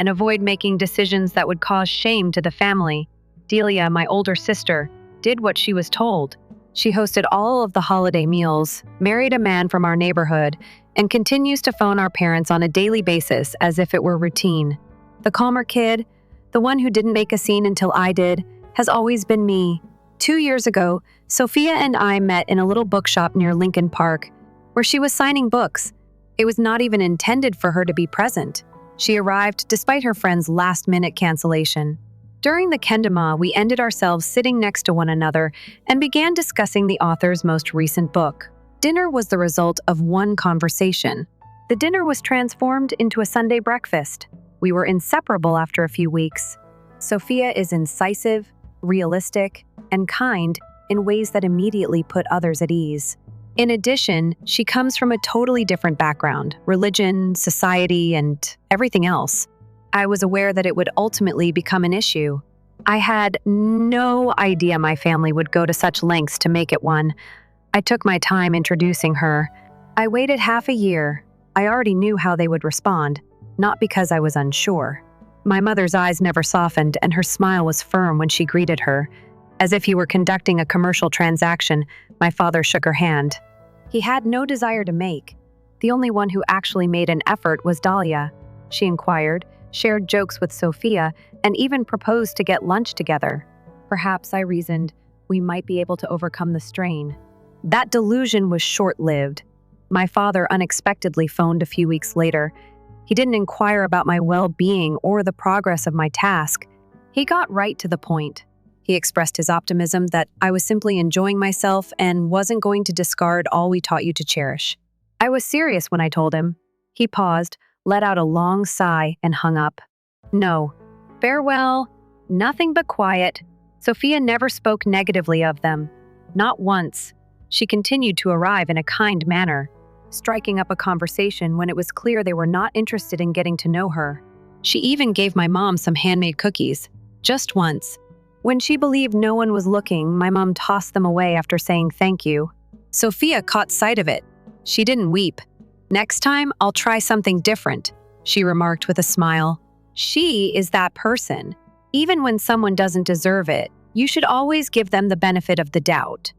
and avoid making decisions that would cause shame to the family. Delia, my older sister, did what she was told. She hosted all of the holiday meals, married a man from our neighborhood, and continues to phone our parents on a daily basis as if it were routine. The calmer kid, the one who didn't make a scene until I did, has always been me. 2 years ago, Sophia and I met in a little bookshop near Lincoln Park, where she was signing books. It was not even intended for her to be present. She arrived despite her friend's last-minute cancellation. During the kendama, we ended ourselves sitting next to one another and began discussing the author's most recent book. Dinner was the result of one conversation. The dinner was transformed into a Sunday breakfast. We were inseparable after a few weeks. Sophia is incisive, realistic, and kind in ways that immediately put others at ease. In addition, she comes from a totally different background, religion, society, and everything else. I was aware that it would ultimately become an issue. I had no idea my family would go to such lengths to make it one. I took my time introducing her. I waited half a year. I already knew how they would respond, not because I was unsure. My mother's eyes never softened, and her smile was firm when she greeted her. As if he were conducting a commercial transaction, my father shook her hand. He had no desire to make. The only one who actually made an effort was Dahlia. She inquired, shared jokes with Sophia, and even proposed to get lunch together. Perhaps, I reasoned, we might be able to overcome the strain. That delusion was short-lived. My father unexpectedly phoned a few weeks later. He didn't inquire about my well-being or the progress of my task. He got right to the point. He expressed his optimism that I was simply enjoying myself and wasn't going to discard all we taught you to cherish. I was serious when I told him. He paused, let out a long sigh, and hung up. No. Farewell. Nothing but quiet. Sophia never spoke negatively of them. Not once. She continued to arrive in a kind manner, striking up a conversation when it was clear they were not interested in getting to know her. She even gave my mom some handmade cookies. Just once. When she believed no one was looking, my mom tossed them away after saying thank you. Sophia caught sight of it. She didn't weep. Next time, I'll try something different, she remarked with a smile. She is that person. Even when someone doesn't deserve it, you should always give them the benefit of the doubt.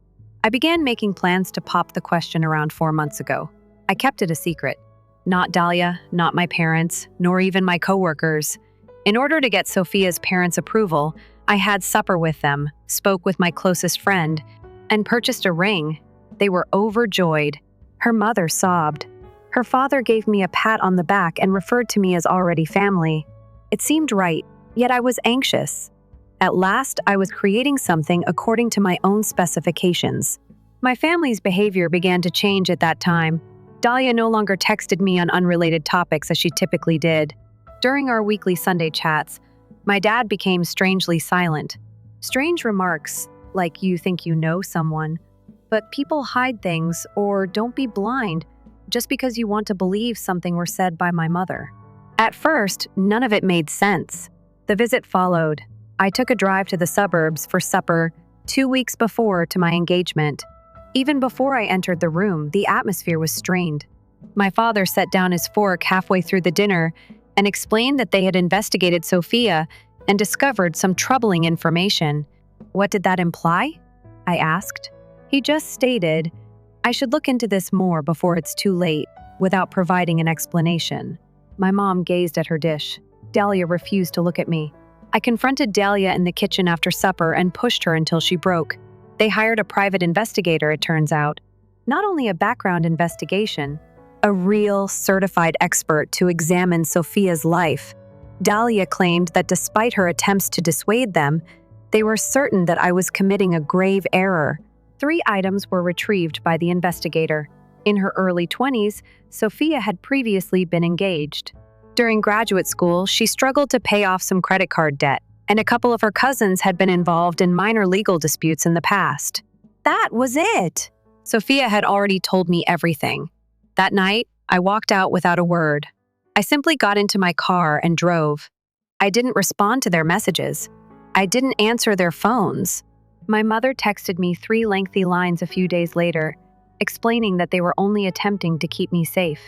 I began making plans to pop the question around 4 months ago. I kept it a secret. Not Dahlia, not my parents, nor even my coworkers. In order to get Sophia's parents' approval, I had supper with them, spoke with my closest friend, and purchased a ring. They were overjoyed. Her mother sobbed. Her father gave me a pat on the back and referred to me as already family. It seemed right, yet I was anxious. At last, I was creating something according to my own specifications. My family's behavior began to change at that time. Dahlia no longer texted me on unrelated topics as she typically did. During our weekly Sunday chats, my dad became strangely silent. Strange remarks like "you think you know someone," but people hide things, or "don't be blind," just because you want to believe something were said by my mother. At first, none of it made sense. The visit followed. I took a drive to the suburbs for supper 2 weeks before to my engagement. Even before I entered the room, the atmosphere was strained. My father set down his fork halfway through the dinner and explained that they had investigated Sophia and discovered some troubling information. What did that imply? I asked. He just stated, "I should look into this more before it's too late," without providing an explanation. My mom gazed at her dish. Dahlia refused to look at me. I confronted Dahlia in the kitchen after supper and pushed her until she broke. They hired a private investigator, it turns out. Not only a background investigation, a real certified expert to examine Sophia's life. Dahlia claimed that despite her attempts to dissuade them, they were certain that I was committing a grave error. 3 items were retrieved by the investigator. In her early 20s, Sophia had previously been engaged. During graduate school, she struggled to pay off some credit card debt, and a couple of her cousins had been involved in minor legal disputes in the past. That was it! Sophia had already told me everything. That night, I walked out without a word. I simply got into my car and drove. I didn't respond to their messages. I didn't answer their phones. My mother texted me 3 lengthy lines a few days later, explaining that they were only attempting to keep me safe.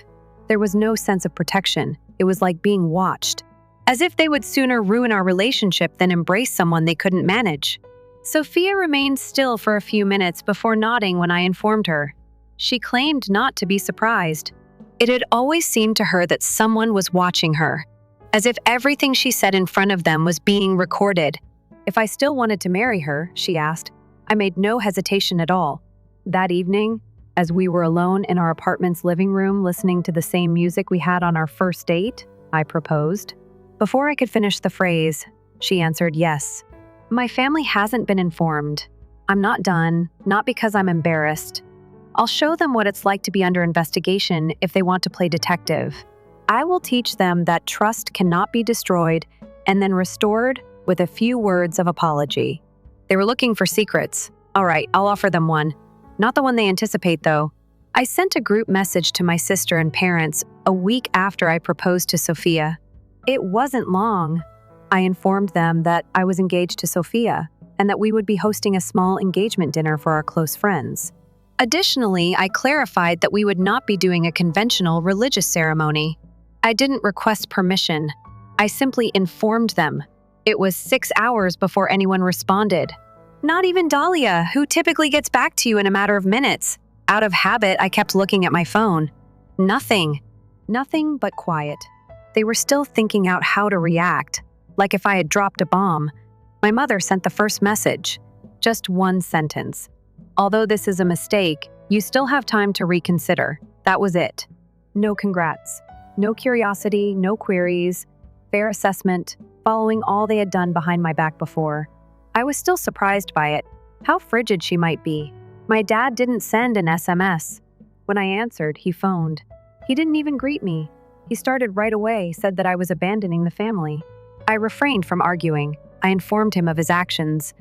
There was no sense of protection. It was like being watched. As if they would sooner ruin our relationship than embrace someone they couldn't manage. Sophia remained still for a few minutes before nodding when I informed her. She claimed not to be surprised. It had always seemed to her that someone was watching her, as if everything she said in front of them was being recorded. If I still wanted to marry her, she asked, I made no hesitation at all. That evening, as we were alone in our apartment's living room listening to the same music we had on our first date, I proposed. Before I could finish the phrase, she answered yes. My family hasn't been informed. I'm not done, not because I'm embarrassed. I'll show them what it's like to be under investigation if they want to play detective. I will teach them that trust cannot be destroyed and then restored with a few words of apology. They were looking for secrets. All right, I'll offer them one. Not the one they anticipate, though. I sent a group message to my sister and parents a week after I proposed to Sophia. It wasn't long. I informed them that I was engaged to Sophia and that we would be hosting a small engagement dinner for our close friends. Additionally, I clarified that we would not be doing a conventional religious ceremony. I didn't request permission. I simply informed them. It was 6 hours before anyone responded. Not even Dahlia, who typically gets back to you in a matter of minutes. Out of habit, I kept looking at my phone. Nothing. Nothing but quiet. They were still thinking out how to react, like if I had dropped a bomb. My mother sent the first message. Just one sentence. Although this is a mistake, you still have time to reconsider. That was it. No congrats. No curiosity, no queries. Fair assessment, following all they had done behind my back before. I was still surprised by it. How frigid she might be. My dad didn't send an SMS. When I answered, he phoned. He didn't even greet me. He started right away, said that I was abandoning the family. I refrained from arguing. I informed him of his actions.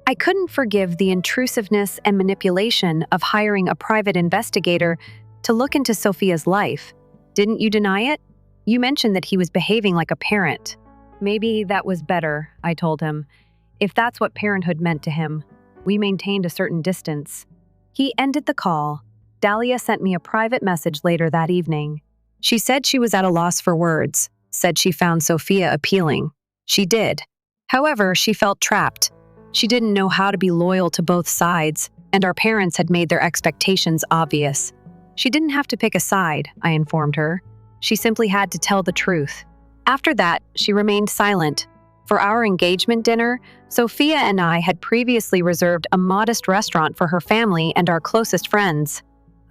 I couldn't forgive the intrusiveness and manipulation of hiring a private investigator to look into Sophia's life. Didn't you deny it? You mentioned that he was behaving like a parent. Maybe that was better, I told him, if that's what parenthood meant to him. We maintained a certain distance. He ended the call. Dahlia sent me a private message later that evening. She said she was at a loss for words, said she found Sophia appealing. She did. However, she felt trapped. She didn't know how to be loyal to both sides, and our parents had made their expectations obvious. She didn't have to pick a side, I informed her. She simply had to tell the truth. After that, she remained silent. For our engagement dinner, Sophia and I had previously reserved a modest restaurant for her family and our closest friends.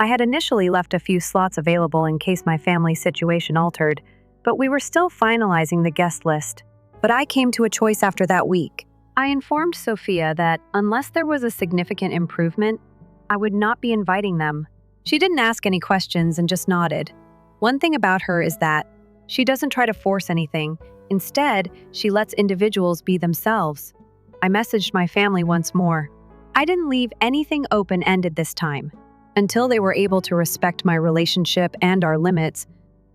I had initially left a few slots available in case my family's situation altered, but we were still finalizing the guest list. But I came to a choice after that week. I informed Sophia that unless there was a significant improvement, I would not be inviting them. She didn't ask any questions and just nodded. One thing about her is that she doesn't try to force anything. Instead, she lets individuals be themselves. I messaged my family once more. I didn't leave anything open-ended this time. Until they were able to respect my relationship and our limits,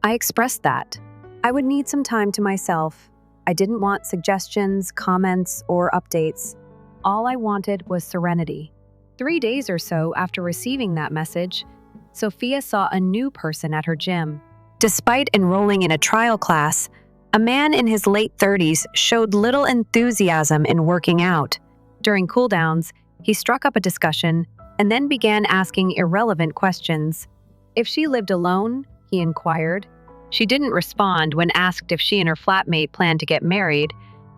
I expressed that. I would need some time to myself. I didn't want suggestions, comments, or updates. All I wanted was serenity. 3 days or so after receiving that message, Sophia saw a new person at her gym. Despite enrolling in a trial class, a man in his late 30s showed little enthusiasm in working out. During cooldowns, he struck up a discussion and then began asking irrelevant questions. If she lived alone, he inquired. She didn't respond when asked if she and her flatmate planned to get married,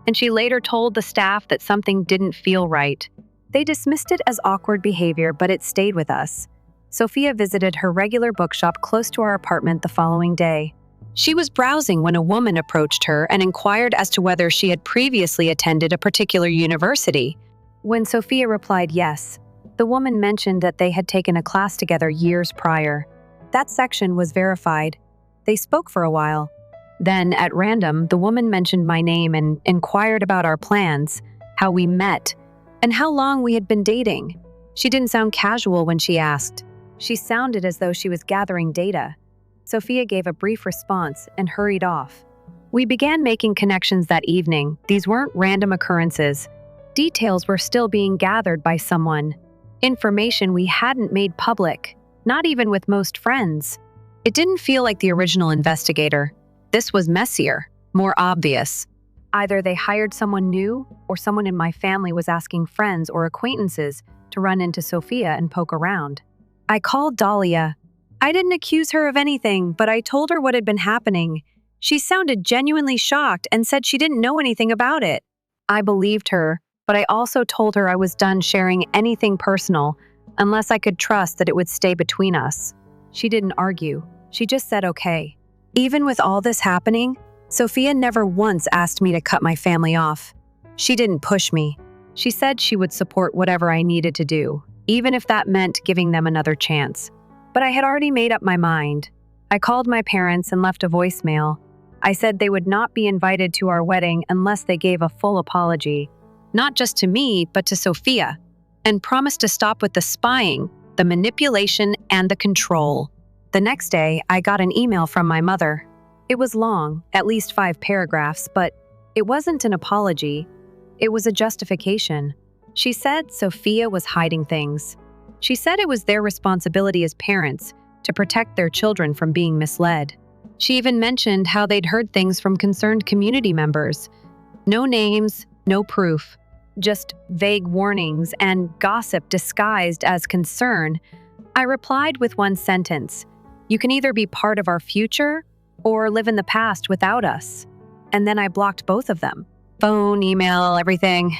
and she later told the staff that something didn't feel right. They dismissed it as awkward behavior, but it stayed with us. Sophia visited her regular bookshop close to our apartment the following day. She was browsing when a woman approached her and inquired as to whether she had previously attended a particular university. When Sophia replied yes, the woman mentioned that they had taken a class together years prior. That section was verified. They spoke for a while. Then, at random, the woman mentioned my name and inquired about our plans, how we met, and how long we had been dating. She didn't sound casual when she asked. She sounded as though she was gathering data. Sophia gave a brief response and hurried off. We began making connections that evening. These weren't random occurrences. Details were still being gathered by someone. Information we hadn't made public, not even with most friends. It didn't feel like the original investigator. This was messier, more obvious. Either they hired someone new, or someone in my family was asking friends or acquaintances to run into Sophia and poke around. I called Dahlia. I didn't accuse her of anything, but I told her what had been happening. She sounded genuinely shocked and said she didn't know anything about it. I believed her, but I also told her I was done sharing anything personal unless I could trust that it would stay between us. She didn't argue. She just said okay. Even with all this happening, Sophia never once asked me to cut my family off. She didn't push me. She said she would support whatever I needed to do, even if that meant giving them another chance. But I had already made up my mind. I called my parents and left a voicemail. I said they would not be invited to our wedding unless they gave a full apology, not just to me, but to Sophia, and promised to stop with the spying, the manipulation, and the control. The next day, I got an email from my mother. It was long, at least 5 paragraphs, but it wasn't an apology. It was a justification. She said Sophia was hiding things. She said it was their responsibility as parents to protect their children from being misled. She even mentioned how they'd heard things from concerned community members. No names, no proof, just vague warnings and gossip disguised as concern. I replied with one sentence: "You can either be part of our future or live in the past without us." And then I blocked both of them. Phone, email, everything.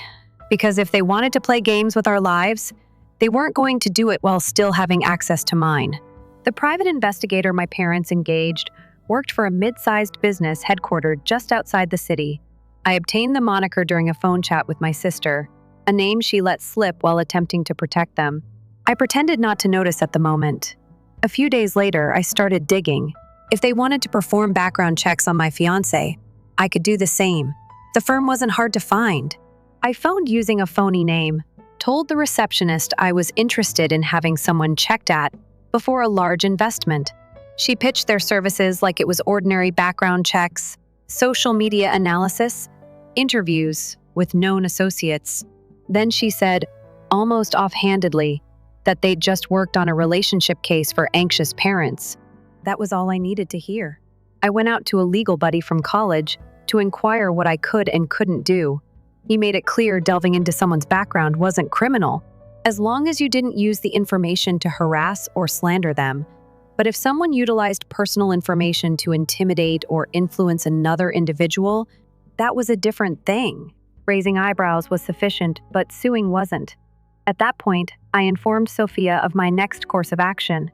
Because if they wanted to play games with our lives, they weren't going to do it while still having access to mine. The private investigator my parents engaged worked for a mid-sized business headquartered just outside the city. I obtained the moniker during a phone chat with my sister, a name she let slip while attempting to protect them. I pretended not to notice at the moment. A few days later, I started digging. If they wanted to perform background checks on my fiancé, I could do the same. The firm wasn't hard to find. I phoned using a phony name, told the receptionist I was interested in having someone checked at before a large investment. She pitched their services like it was ordinary background checks, social media analysis, interviews with known associates. Then she said, almost offhandedly, that they'd just worked on a relationship case for anxious parents. That was all I needed to hear. I went out to a legal buddy from college to inquire what I could and couldn't do. He made it clear delving into someone's background wasn't criminal, as long as you didn't use the information to harass or slander them. But if someone utilized personal information to intimidate or influence another individual, that was a different thing. Raising eyebrows was sufficient, but suing wasn't. At that point, I informed Sophia of my next course of action.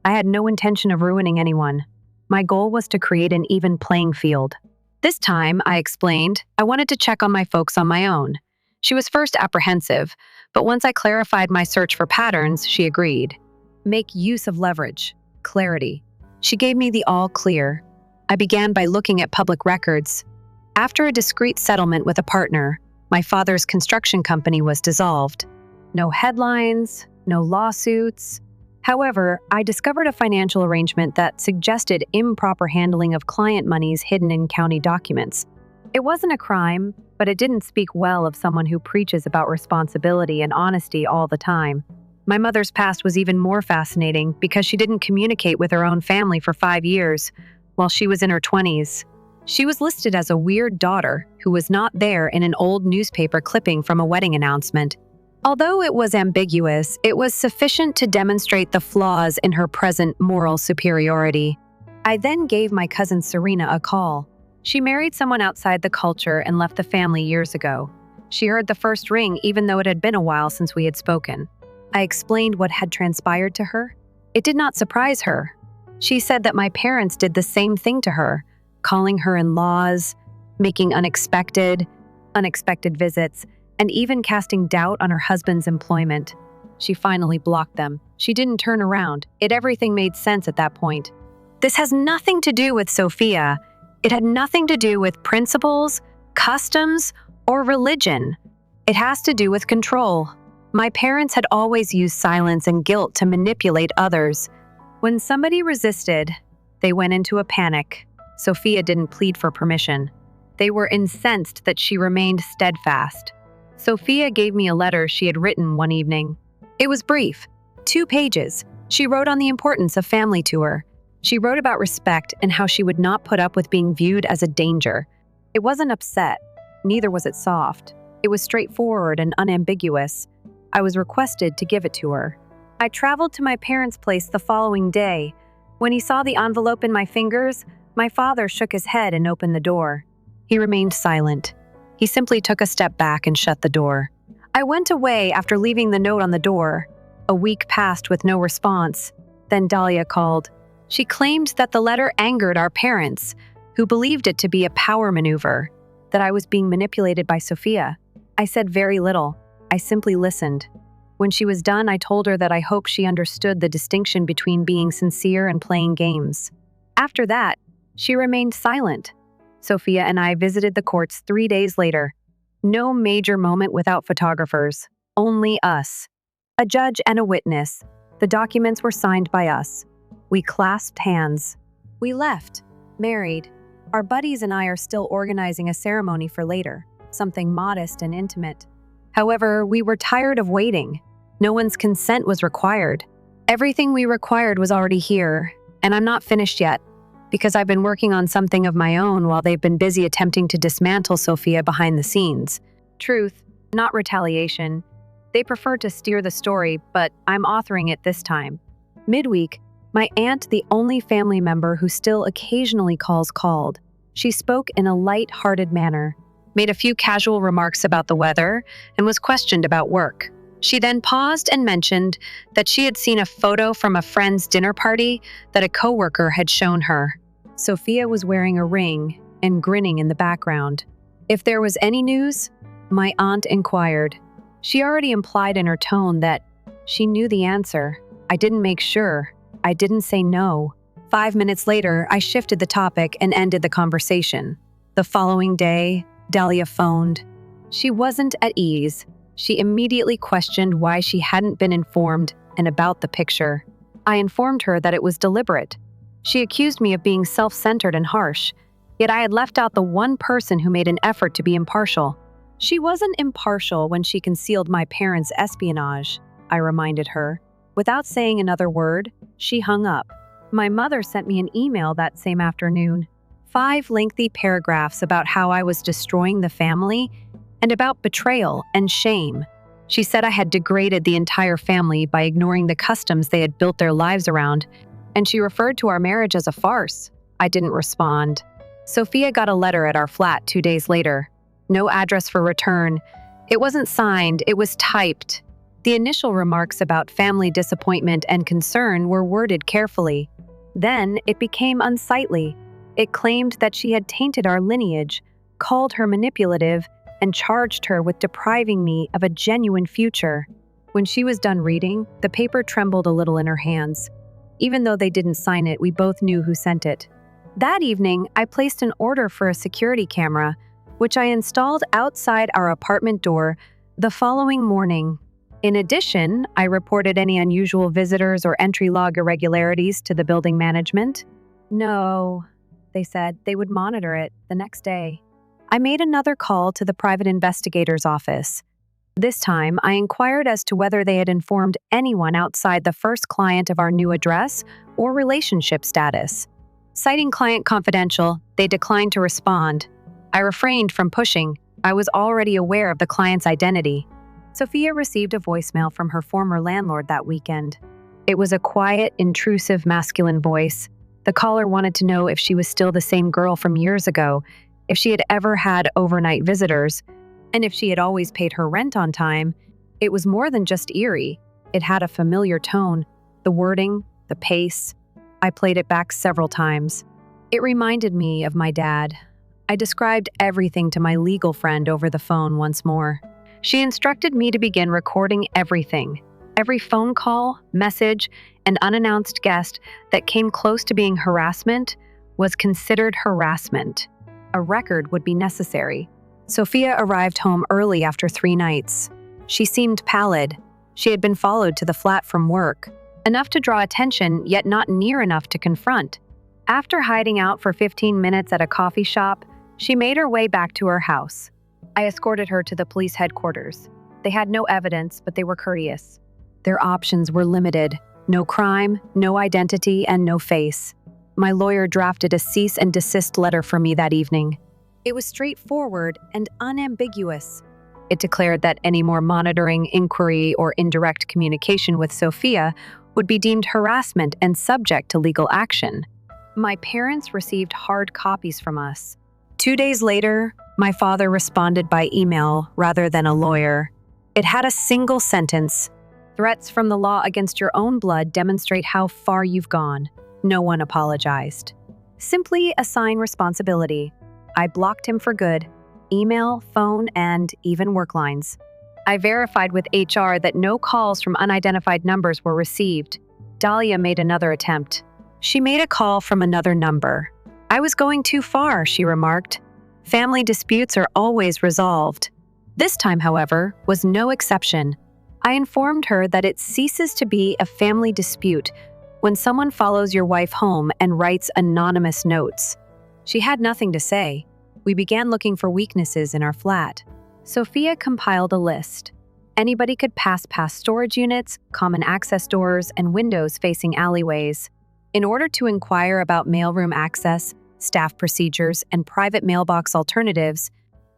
I had no intention of ruining anyone. My goal was to create an even playing field. This time, I explained, I wanted to check on my folks on my own. She was first apprehensive, but once I clarified my search for patterns, she agreed. Make use of leverage. Clarity. She gave me the all clear. I began by looking at public records. After a discreet settlement with a partner, my father's construction company was dissolved. No headlines, no lawsuits. However, I discovered a financial arrangement that suggested improper handling of client monies hidden in county documents. It wasn't a crime, but it didn't speak well of someone who preaches about responsibility and honesty all the time. My mother's past was even more fascinating because she didn't communicate with her own family for 5 years while she was in her 20s. She was listed as a weird daughter who was not there in an old newspaper clipping from a wedding announcement. Although it was ambiguous, it was sufficient to demonstrate the flaws in her present moral superiority. I then gave my cousin Serena a call. She married someone outside the culture and left the family years ago. She heard the first ring even though it had been a while since we had spoken. I explained what had transpired to her. It did not surprise her. She said that my parents did the same thing to her, calling her in-laws, making unexpected visits, and even casting doubt on her husband's employment. She finally blocked them. She didn't turn around. Everything made sense at that point. This has nothing to do with Sophia. It had nothing to do with principles, customs, or religion. It has to do with control. My parents had always used silence and guilt to manipulate others. When somebody resisted, they went into a panic. Sophia didn't plead for permission. They were incensed that she remained steadfast. Sophia gave me a letter she had written one evening. It was brief, 2 pages. She wrote on the importance of family to her. She wrote about respect and how she would not put up with being viewed as a danger. It wasn't upset, neither was it soft. It was straightforward and unambiguous. I was requested to give it to her. I traveled to my parents' place the following day. When he saw the envelope in my fingers, my father shook his head and opened the door. He remained silent. He simply took a step back and shut the door. I went away after leaving the note on the door. A week passed with no response. Then Dahlia called. She claimed that the letter angered our parents, who believed it to be a power maneuver, that I was being manipulated by Sophia. I said very little. I simply listened. When she was done, I told her that I hoped she understood the distinction between being sincere and playing games. After that, she remained silent. Sophia and I visited the courts 3 days later. No major moment without photographers. Only us. A judge and a witness. The documents were signed by us. We clasped hands. We left, married. Our buddies and I are still organizing a ceremony for later, something modest and intimate. However, we were tired of waiting. No one's consent was required. Everything we required was already here, and I'm not finished yet, because I've been working on something of my own while they've been busy attempting to dismantle Sophia behind the scenes. Truth, not retaliation. They prefer to steer the story, but I'm authoring it this time. Midweek, my aunt, the only family member who still occasionally calls, called. She spoke in a light-hearted manner, made a few casual remarks about the weather, and was questioned about work. She then paused and mentioned that she had seen a photo from a friend's dinner party that a coworker had shown her. Sophia was wearing a ring and grinning in the background. If there was any news, my aunt inquired. She already implied in her tone that she knew the answer. I didn't make sure. I didn't say no. 5 minutes later, I shifted the topic and ended the conversation. The following day, Dahlia phoned. She wasn't at ease. She immediately questioned why she hadn't been informed and about the picture. I informed her that it was deliberate. She accused me of being self-centered and harsh, yet I had left out the one person who made an effort to be impartial. She wasn't impartial when she concealed my parents' espionage, I reminded her. Without saying another word, she hung up. My mother sent me an email that same afternoon. 5 lengthy paragraphs about how I was destroying the family and about betrayal and shame. She said I had degraded the entire family by ignoring the customs they had built their lives around, and she referred to our marriage as a farce. I didn't respond. Sophia got a letter at our flat 2 days later. No address for return. It wasn't signed, it was typed. The initial remarks about family disappointment and concern were worded carefully. Then it became unsightly. It claimed that she had tainted our lineage, called her manipulative, and charged her with depriving me of a genuine future. When she was done reading, the paper trembled a little in her hands. Even though they didn't sign it, we both knew who sent it. That evening, I placed an order for a security camera, which I installed outside our apartment door the following morning. In addition, I reported any unusual visitors or entry log irregularities to the building management. No, they said they would monitor it the next day. I made another call to the private investigator's office. This time, I inquired as to whether they had informed anyone outside the first client of our new address or relationship status. Citing client confidential, they declined to respond. I refrained from pushing. I was already aware of the client's identity. Sophia received a voicemail from her former landlord that weekend. It was a quiet, intrusive, masculine voice. The caller wanted to know if she was still the same girl from years ago, if she had ever had overnight visitors, and if she had always paid her rent on time. It was more than just eerie. It had a familiar tone, the wording, the pace. I played it back several times. It reminded me of my dad. I described everything to my legal friend over the phone once more. She instructed me to begin recording everything. Every phone call, message, and unannounced guest that came close to being harassment was considered harassment. A record would be necessary. Sophia arrived home early after 3 nights. She seemed pallid. She had been followed to the flat from work, enough to draw attention, yet not near enough to confront. After hiding out for 15 minutes at a coffee shop, she made her way back to her house. I escorted her to the police headquarters. They had no evidence, but they were courteous. Their options were limited. No crime, no identity, and no face. My lawyer drafted a cease and desist letter for me that evening. It was straightforward and unambiguous. It declared that any more monitoring, inquiry, or indirect communication with Sophia would be deemed harassment and subject to legal action. My parents received hard copies from us. 2 days later, my father responded by email rather than a lawyer. It had a single sentence: "Threats from the law against your own blood demonstrate how far you've gone." No one apologized. Simply assign responsibility. I blocked him for good: email, phone, and even work lines. I verified with HR that no calls from unidentified numbers were received. Dahlia made another attempt. She made a call from another number. "I was going too far," she remarked. "Family disputes are always resolved." This time, however, was no exception. I informed her that it ceases to be a family dispute when someone follows your wife home and writes anonymous notes. She had nothing to say. We began looking for weaknesses in our flat. Sophia compiled a list. Anybody could pass past storage units, common access doors, and windows facing alleyways. In order to inquire about mailroom access, staff procedures, and private mailbox alternatives,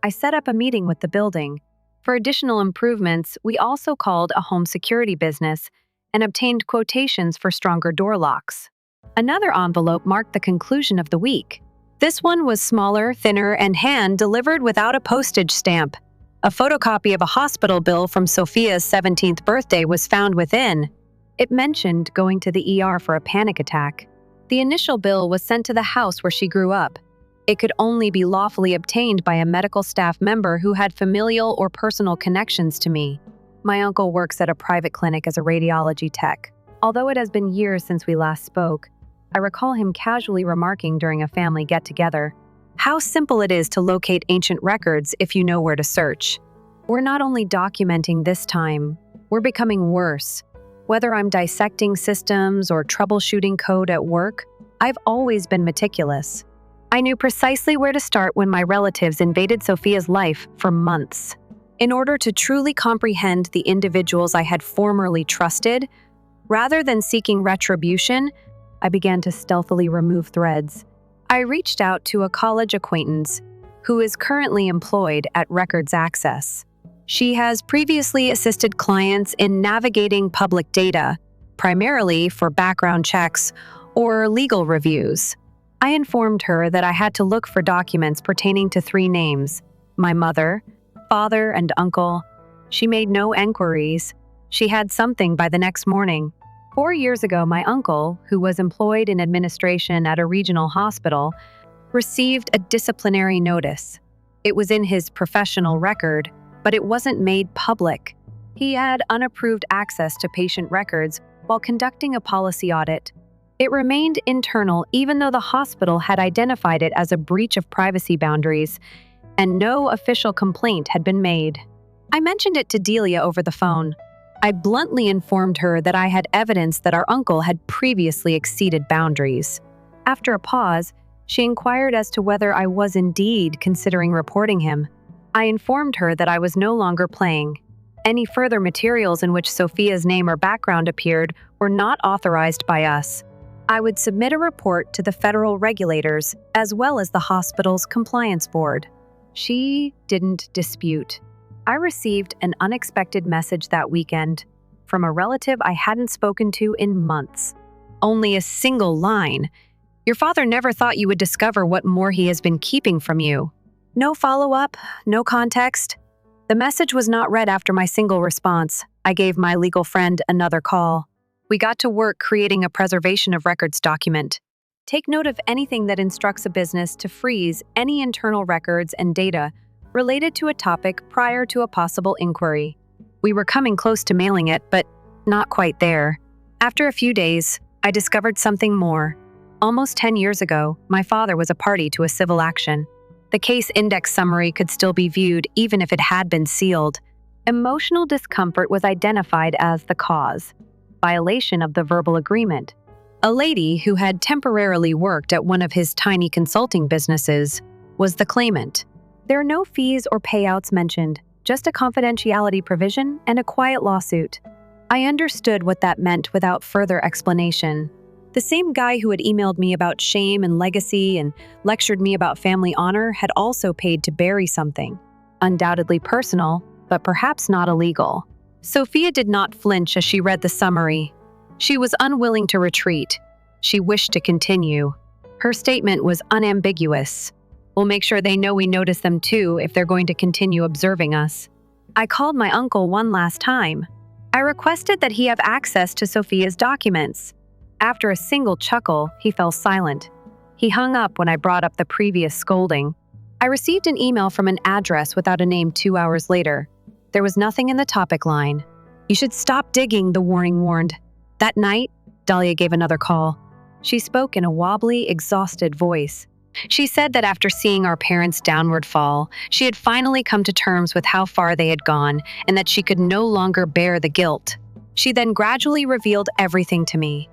I set up a meeting with the building. For additional improvements, we also called a home security business and obtained quotations for stronger door locks. Another envelope marked the conclusion of the week. This one was smaller, thinner, and hand-delivered without a postage stamp. A photocopy of a hospital bill from Sophia's 17th birthday was found within. It mentioned going to the ER for a panic attack. The initial bill was sent to the house where she grew up. It could only be lawfully obtained by a medical staff member who had familial or personal connections to me. My uncle works at a private clinic as a radiology tech. Although it has been years since we last spoke, I recall him casually remarking during a family get-together, "How simple it is to locate ancient records if you know where to search." We're not only documenting this time, we're becoming worse. Whether I'm dissecting systems or troubleshooting code at work, I've always been meticulous. I knew precisely where to start when my relatives invaded Sophia's life for months. In order to truly comprehend the individuals I had formerly trusted, rather than seeking retribution, I began to stealthily remove threads. I reached out to a college acquaintance who is currently employed at Records Access. She has previously assisted clients in navigating public data, primarily for background checks or legal reviews. I informed her that I had to look for documents pertaining to 3 names: my mother, father, and uncle. She made no enquiries. She had something by the next morning. 4 years ago, my uncle, who was employed in administration at a regional hospital, received a disciplinary notice. It was in his professional record, but it wasn't made public. He had unapproved access to patient records while conducting a policy audit. It remained internal even though the hospital had identified it as a breach of privacy boundaries, and no official complaint had been made. I mentioned it to Delia over the phone. I bluntly informed her that I had evidence that our uncle had previously exceeded boundaries. After a pause, she inquired as to whether I was indeed considering reporting him. I informed her that I was no longer playing. Any further materials in which Sophia's name or background appeared were not authorized by us. I would submit a report to the federal regulators as well as the hospital's compliance board. She didn't dispute. I received an unexpected message that weekend from a relative I hadn't spoken to in months. Only a single line. "Your father never thought you would discover what more he has been keeping from you." No follow-up, no context. The message was not read after my single response. I gave my legal friend another call. We got to work creating a preservation of records document. Take note of anything that instructs a business to freeze any internal records and data related to a topic prior to a possible inquiry. We were coming close to mailing it, but not quite there. After a few days, I discovered something more. Almost 10 years ago, my father was a party to a civil action. The case index summary could still be viewed even if it had been sealed. Emotional discomfort was identified as the cause. Violation of the verbal agreement. A lady who had temporarily worked at one of his tiny consulting businesses was the claimant. There are no fees or payouts mentioned, just a confidentiality provision and a quiet lawsuit. I understood what that meant without further explanation. The same guy who had emailed me about shame and legacy and lectured me about family honor had also paid to bury something. Undoubtedly personal, but perhaps not illegal. Sophia did not flinch as she read the summary. She was unwilling to retreat. She wished to continue. Her statement was unambiguous. "We'll make sure they know we notice them too if they're going to continue observing us." I called my uncle one last time. I requested that he have access to Sophia's documents. After a single chuckle, he fell silent. He hung up when I brought up the previous scolding. I received an email from an address without a name 2 hours later. There was nothing in the topic line. "You should stop digging," the warning warned. That night, Dahlia gave another call. She spoke in a wobbly, exhausted voice. She said that after seeing our parents' downward fall, she had finally come to terms with how far they had gone and that she could no longer bear the guilt. She then gradually revealed everything to me.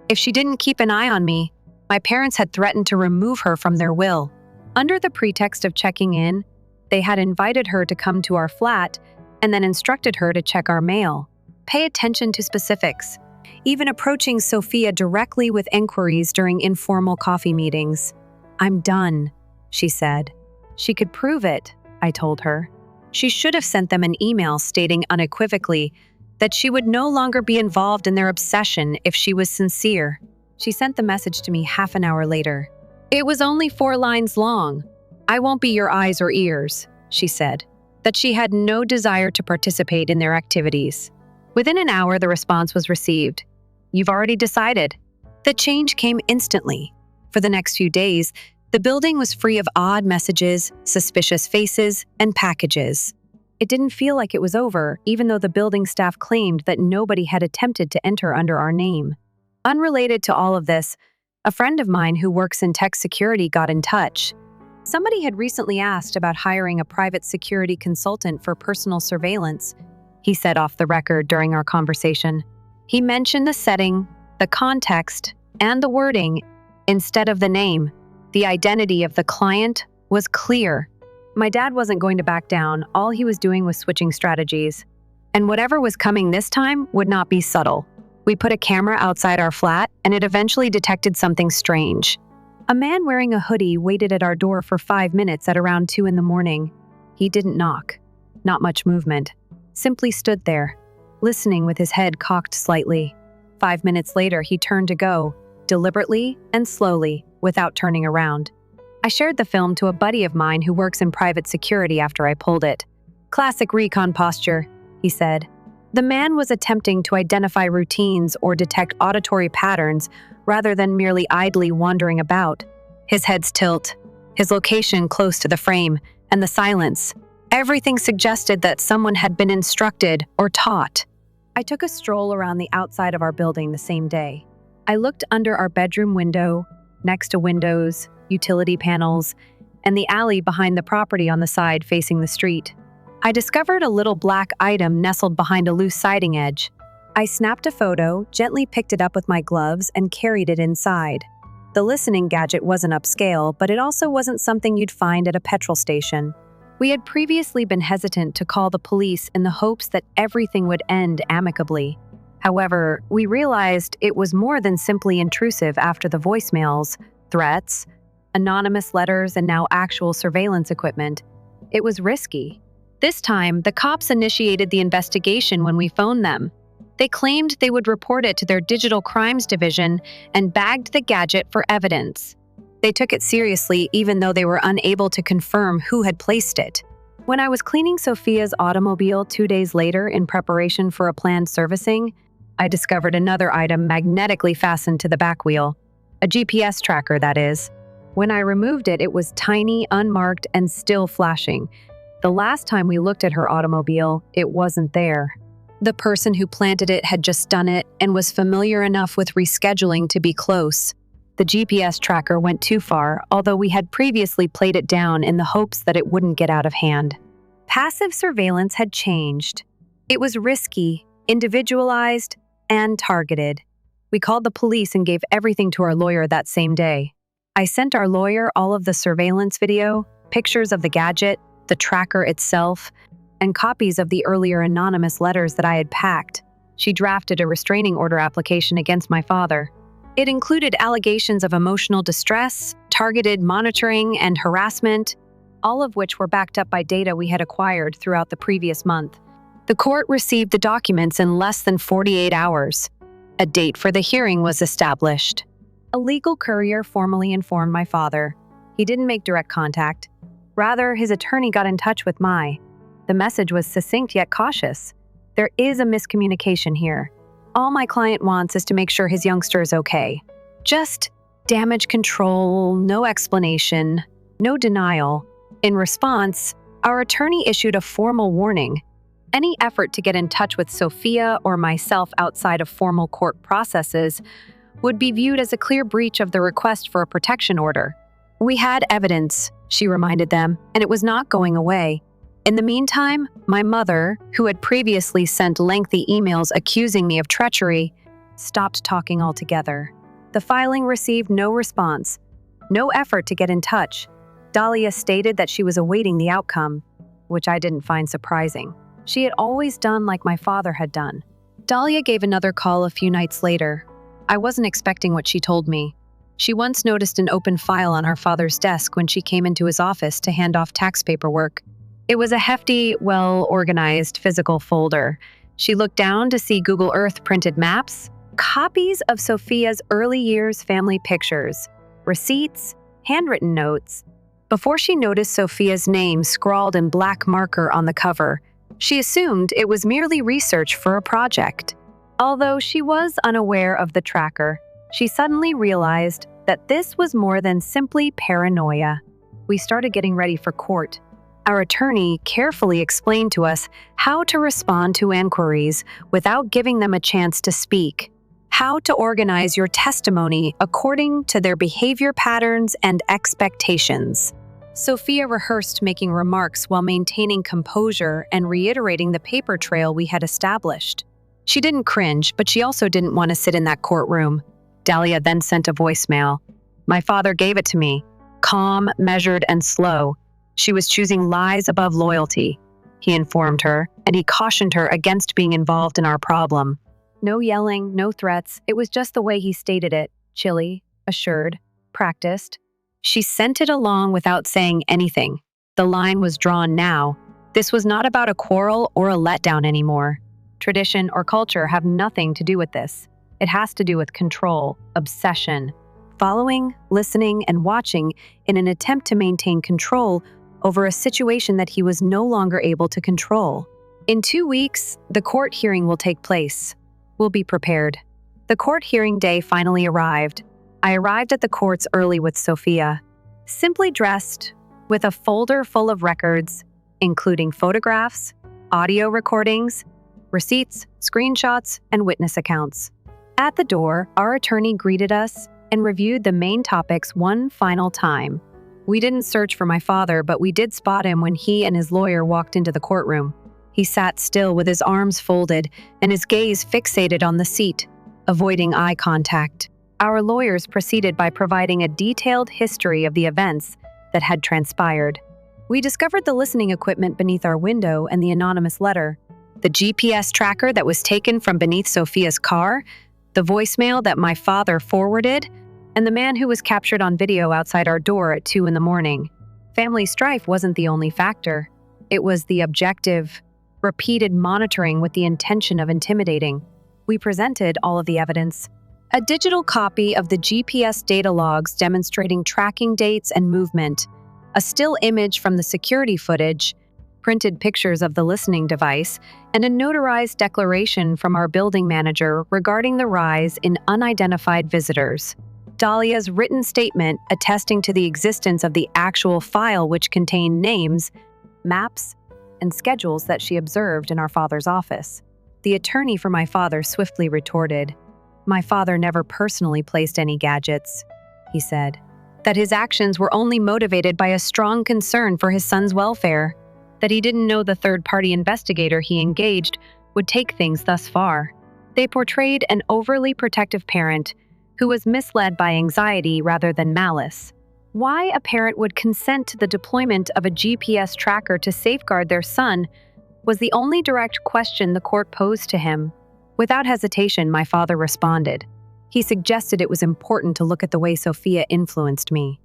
If she didn't keep an eye on me, my parents had threatened to remove her from their will. Under the pretext of checking in, they had invited her to come to our flat and then instructed her to check our mail. Pay attention to specifics, even approaching Sophia directly with inquiries during informal coffee meetings. "I'm done," she said. She could prove it, I told her. She should have sent them an email stating unequivocally that she would no longer be involved in their obsession if she was sincere. She sent the message to me half an hour later. It was only 4 lines long. "I won't be your eyes or ears," she said. That she had no desire to participate in their activities. Within an hour, the response was received. "You've already decided." The change came instantly. For the next few days, the building was free of odd messages, suspicious faces, and packages. It didn't feel like it was over, even though the building staff claimed that nobody had attempted to enter under our name. Unrelated to all of this, a friend of mine who works in tech security got in touch. Somebody had recently asked about hiring a private security consultant for personal surveillance, he said off the record during our conversation. He mentioned the setting, the context, and the wording instead of the name. The identity of the client was clear. My dad wasn't going to back down. All he was doing was switching strategies. And whatever was coming this time would not be subtle. We put a camera outside our flat, and it eventually detected something strange. A man wearing a hoodie waited at our door for 5 minutes at around 2 in the morning. He didn't knock. Not much movement. Simply stood there, listening with his head cocked slightly. 5 minutes later, he turned to go, deliberately and slowly, without turning around. I shared the film to a buddy of mine who works in private security after I pulled it. "Classic recon posture," he said. The man was attempting to identify routines or detect auditory patterns rather than merely idly wandering about. His head's tilt, his location close to the frame, and the silence. Everything suggested that someone had been instructed or taught. I took a stroll around the outside of our building the same day. I looked under our bedroom window, next to windows, utility panels, and the alley behind the property on the side facing the street. I discovered a little black item nestled behind a loose siding edge. I snapped a photo, gently picked it up with my gloves, and carried it inside. The listening gadget wasn't upscale, but it also wasn't something you'd find at a petrol station. We had previously been hesitant to call the police in the hopes that everything would end amicably. However, we realized it was more than simply intrusive after the voicemails, threats, anonymous letters, and now actual surveillance equipment. It was risky. This time, the cops initiated the investigation when we phoned them. They claimed they would report it to their digital crimes division and bagged the gadget for evidence. They took it seriously even though they were unable to confirm who had placed it. When I was cleaning Sophia's automobile 2 days later in preparation for a planned servicing, I discovered another item magnetically fastened to the back wheel. A GPS tracker, that is. When I removed it, it was tiny, unmarked, and still flashing. The last time we looked at her automobile, it wasn't there. The person who planted it had just done it and was familiar enough with rescheduling to be close. The GPS tracker went too far, although we had previously played it down in the hopes that it wouldn't get out of hand. Passive surveillance had changed. It was risky, individualized, and targeted. We called the police and gave everything to our lawyer that same day. I sent our lawyer all of the surveillance video, pictures of the gadget, the tracker itself, and copies of the earlier anonymous letters that I had packed. She drafted a restraining order application against my father. It included allegations of emotional distress, targeted monitoring, and harassment, all of which were backed up by data we had acquired throughout the previous month. The court received the documents in less than 48 hours. A date for the hearing was established. A legal courier formally informed my father. He didn't make direct contact. Rather, his attorney got in touch with The message was succinct yet cautious. There is a miscommunication here. All my client wants is to make sure his youngster is okay. Just damage control, no explanation, no denial. In response, our attorney issued a formal warning. Any effort to get in touch with Sophia or myself outside of formal court processes would be viewed as a clear breach of the request for a protection order. We had evidence, she reminded them, and it was not going away. In the meantime, my mother, who had previously sent lengthy emails accusing me of treachery, stopped talking altogether. The filing received no response, no effort to get in touch. Dahlia stated that she was awaiting the outcome, which I didn't find surprising. She had always done like my father had done. Dahlia gave another call a few nights later. I wasn't expecting what she told me. She once noticed an open file on our father's desk when she came into his office to hand off tax paperwork. It was a hefty, well-organized physical folder. She looked down to see Google Earth printed maps, copies of Sophia's early years family pictures, receipts, handwritten notes. Before she noticed Sophia's name scrawled in black marker on the cover, she assumed it was merely research for a project. Although she was unaware of the tracker, she suddenly realized that this was more than simply paranoia. We started getting ready for court. Our attorney carefully explained to us how to respond to inquiries without giving them a chance to speak, how to organize your testimony according to their behavior patterns and expectations. Sophia rehearsed making remarks while maintaining composure and reiterating the paper trail we had established. She didn't cringe, but she also didn't want to sit in that courtroom. Dahlia then sent a voicemail. My father gave it to me, calm, measured, and slow. She was choosing lies above loyalty, he informed her, and he cautioned her against being involved in our problem. No yelling, no threats. It was just the way he stated it, chilly, assured, practiced. She sent it along without saying anything. The line was drawn now. This was not about a quarrel or a letdown anymore. Tradition or culture have nothing to do with this. It has to do with control, obsession, following, listening, and watching in an attempt to maintain control over a situation that he was no longer able to control. In 2 weeks, the court hearing will take place. We'll be prepared. The court hearing day finally arrived. I arrived at the courts early with Sophia. simply dressed with a folder full of records, including photographs, audio recordings, receipts, screenshots, and witness accounts. At the door, our attorney greeted us and reviewed the main topics one final time. We didn't search for my father, but we did spot him when he and his lawyer walked into the courtroom. He sat still with his arms folded and his gaze fixated on the seat, avoiding eye contact. Our lawyers proceeded by providing a detailed history of the events that had transpired. We discovered the listening equipment beneath our window and the anonymous letter, the GPS tracker that was taken from beneath Sophia's car, the voicemail that my father forwarded, and the man who was captured on video outside our door at 2 a.m. Family strife wasn't the only factor. It was the objective, repeated monitoring with the intention of intimidating. We presented all of the evidence. A digital copy of the GPS data logs demonstrating tracking dates and movement, a still image from the security footage, printed pictures of the listening device, and a notarized declaration from our building manager regarding the rise in unidentified visitors. Dahlia's written statement attesting to the existence of the actual file, which contained names, maps, and schedules that she observed in our father's office. The attorney for my father swiftly retorted, "My father never personally placed any gadgets," he said. That his actions were only motivated by a strong concern for his son's welfare, that he didn't know the third-party investigator he engaged would take things thus far. They portrayed an overly protective parent who was misled by anxiety rather than malice. Why a parent would consent to the deployment of a GPS tracker to safeguard their son was the only direct question the court posed to him. Without hesitation, my father responded. He suggested it was important to look at the way Sophia influenced me.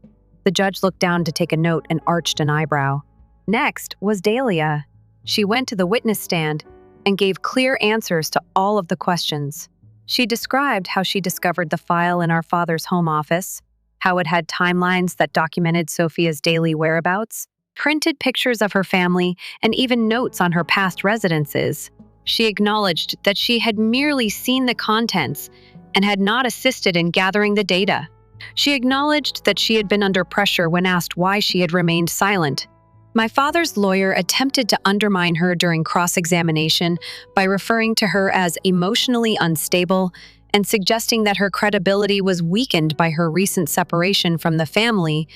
The judge looked down to take a note and arched an eyebrow. Next was Dahlia. She went to the witness stand and gave clear answers to all of the questions. She described how she discovered the file in our father's home office, how it had timelines that documented Sophia's daily whereabouts, printed pictures of her family, and even notes on her past residences. She acknowledged that she had merely seen the contents and had not assisted in gathering the data. She acknowledged that she had been under pressure when asked why she had remained silent. My father's lawyer attempted to undermine her during cross-examination by referring to her as emotionally unstable and suggesting that her credibility was weakened by her recent separation from the family,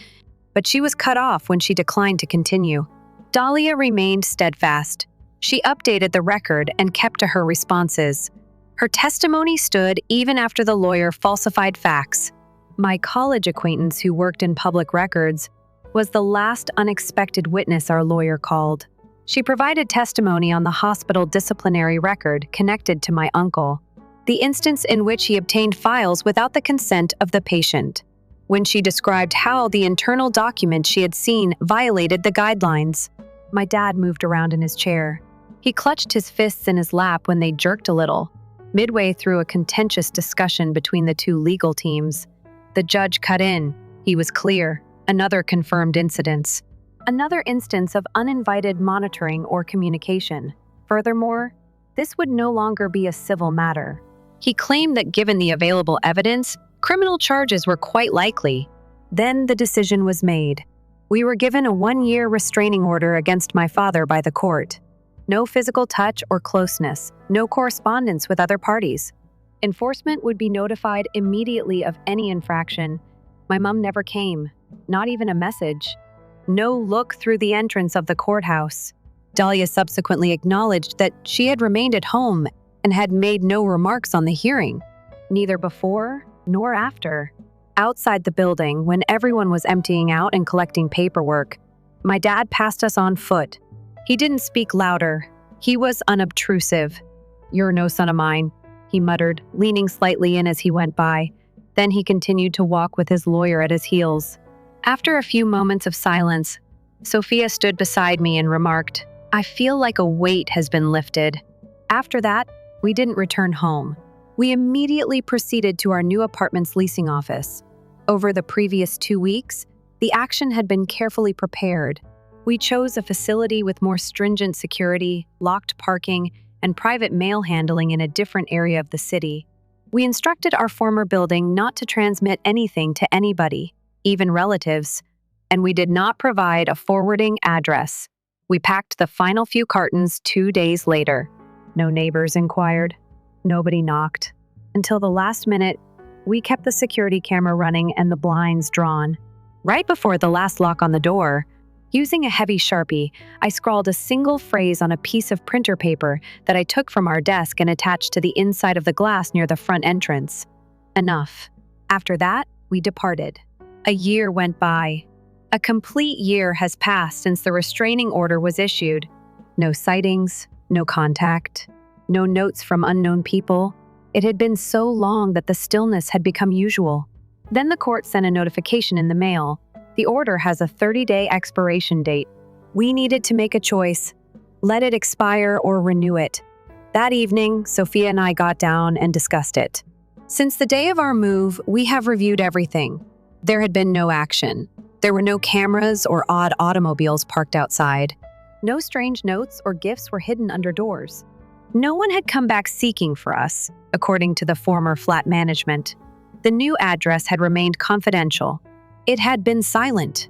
but she was cut off when she declined to continue. Dahlia remained steadfast. She updated the record and kept to her responses. Her testimony stood even after the lawyer falsified facts. My college acquaintance who worked in public records was the last unexpected witness our lawyer called. She provided testimony on the hospital disciplinary record connected to my uncle, the instance in which he obtained files without the consent of the patient. When she described how the internal documents she had seen violated the guidelines, my dad moved around in his chair. He clutched his fists in his lap when they jerked a little, midway through a contentious discussion between the two legal teams. The judge cut in. He was clear. Another confirmed incident. Another instance of uninvited monitoring or communication. Furthermore, this would no longer be a civil matter. He claimed that given the available evidence, criminal charges were quite likely. Then the decision was made. We were given a 1-year restraining order against my father by the court. No physical touch or closeness, no correspondence with other parties. Enforcement would be notified immediately of any infraction. My mom never came, not even a message. No look through the entrance of the courthouse. Dahlia subsequently acknowledged that she had remained at home and had made no remarks on the hearing, neither before nor after. Outside the building, when everyone was emptying out and collecting paperwork, my dad passed us on foot. He didn't speak louder. He was unobtrusive. "You're no son of mine," he muttered, leaning slightly in as he went by. Then he continued to walk with his lawyer at his heels. After a few moments of silence, Sophia stood beside me and remarked, "I feel like a weight has been lifted." After that, we didn't return home. We immediately proceeded to our new apartment's leasing office. Over the previous 2 weeks, the action had been carefully prepared. We chose a facility with more stringent security, locked parking, and private mail handling in a different area of the city. We instructed our former building not to transmit anything to anybody, even relatives. and we did not provide a forwarding address. We packed the final few cartons 2 days later. No neighbors inquired. Nobody knocked. Until the last minute, we kept the security camera running and the blinds drawn. Right before the last lock on the door, using a heavy Sharpie, I scrawled a single phrase on a piece of printer paper that I took from our desk and attached to the inside of the glass near the front entrance. Enough. After that, we departed. A year went by. A complete year has passed since the restraining order was issued. No sightings, no contact, no notes from unknown people. It had been so long that the stillness had become usual. Then the court sent a notification in the mail. The order has a 30-day expiration date. We needed to make a choice. Let it expire or renew it. That evening, Sophia and I got down and discussed it. Since the day of our move, we have reviewed everything. There had been no action. There were no cameras or odd automobiles parked outside. No strange notes or gifts were hidden under doors. No one had come back seeking for us, according to the former flat management. The new address had remained confidential. It had been silent.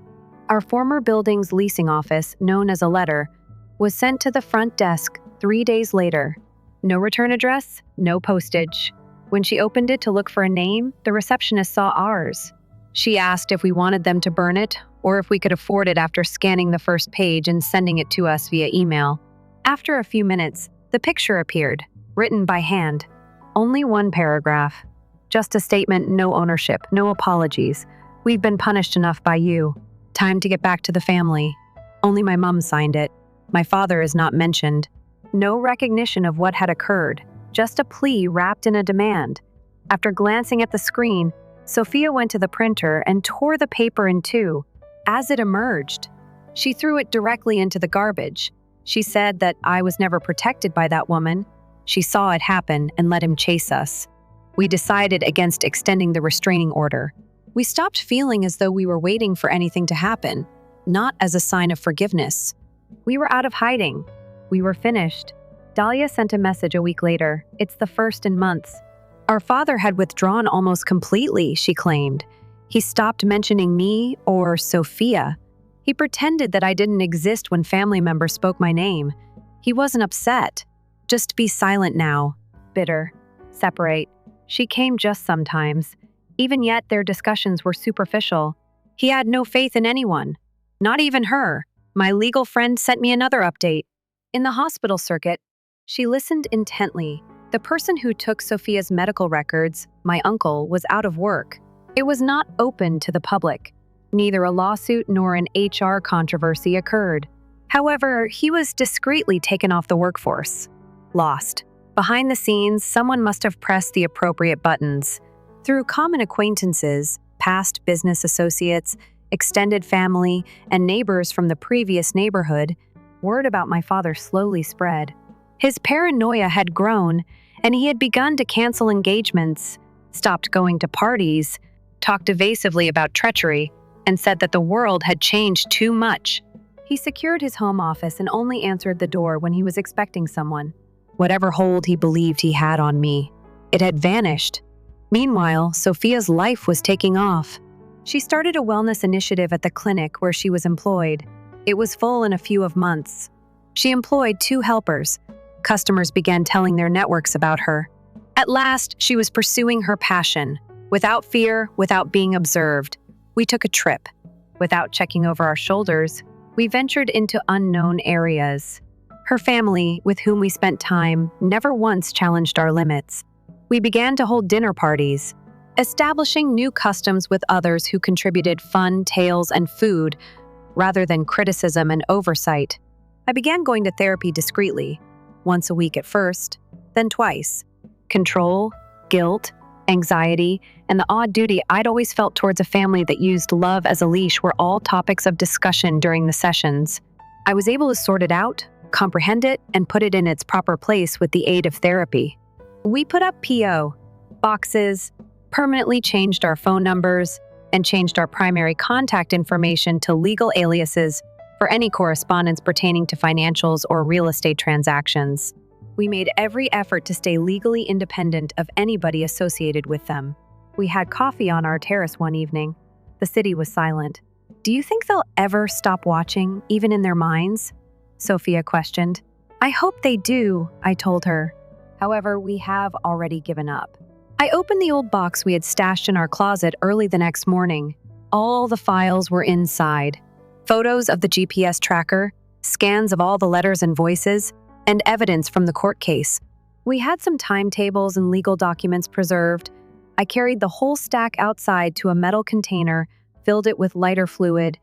Our former building's leasing office, known as a letter, was sent to the front desk 3 days later. No return address, no postage. When she opened it to look for a name, the receptionist saw ours. She asked if we wanted them to burn it or if we could afford it after scanning the first page and sending it to us via email. After a few minutes, the picture appeared, written by hand. Only one paragraph. Just a statement, no ownership, no apologies. We've been punished enough by you. Time to get back to the family. Only my mom signed it. My father is not mentioned. No recognition of what had occurred. Just a plea wrapped in a demand. After glancing at the screen, Sophia went to the printer and tore the paper in two. As it emerged, she threw it directly into the garbage. She said that I was never protected by that woman. She saw it happen and let him chase us. We decided against extending the restraining order. We stopped feeling as though we were waiting for anything to happen, not as a sign of forgiveness. We were out of hiding. We were finished. Dahlia sent a message a week later. It's the first in months. Our father had withdrawn almost completely, she claimed. He stopped mentioning me or Sophia. He pretended that I didn't exist when family members spoke my name. He wasn't upset. Just be silent now. Bitter. Separate. She came just sometimes. Even yet, their discussions were superficial. He had no faith in anyone. Not even her. My legal friend sent me another update. In the hospital circuit, she listened intently. The person who took Sophia's medical records, my uncle, was out of work. It was not open to the public. Neither a lawsuit nor an HR controversy occurred. However, he was discreetly taken off the workforce. Lost. Behind the scenes, someone must have pressed the appropriate buttons. Through common acquaintances, past business associates, extended family, and neighbors from the previous neighborhood, word about my father slowly spread. His paranoia had grown, and he had begun to cancel engagements, stopped going to parties, talked evasively about treachery, and said that the world had changed too much. He secured his home office and only answered the door when he was expecting someone. Whatever hold he believed he had on me, it had vanished. Meanwhile, Sophia's life was taking off. She started a wellness initiative at the clinic where she was employed. It was full in a few of months. She employed 2 helpers. Customers began telling their networks about her. At last, she was pursuing her passion, without fear, without being observed. We took a trip. Without checking over our shoulders, we ventured into unknown areas. Her family, with whom we spent time, never once challenged our limits. We began to hold dinner parties, establishing new customs with others who contributed fun, tales, and food, rather than criticism and oversight. I began going to therapy discreetly, once a week at first, then twice. Control, guilt, anxiety, and the odd duty I'd always felt towards a family that used love as a leash were all topics of discussion during the sessions. I was able to sort it out, comprehend it, and put it in its proper place with the aid of therapy. We put up P.O. boxes, permanently changed our phone numbers, and changed our primary contact information to legal aliases for any correspondence pertaining to financials or real estate transactions. We made every effort to stay legally independent of anybody associated with them. We had coffee on our terrace one evening. The city was silent. Do you think they'll ever stop watching, even in their minds? Sophia questioned. I hope they do, I told her. However, we have already given up. I opened the old box we had stashed in our closet early the next morning. All the files were inside. Photos of the GPS tracker, scans of all the letters and voices, and evidence from the court case. We had some timetables and legal documents preserved. I carried the whole stack outside to a metal container, filled it with lighter fluid,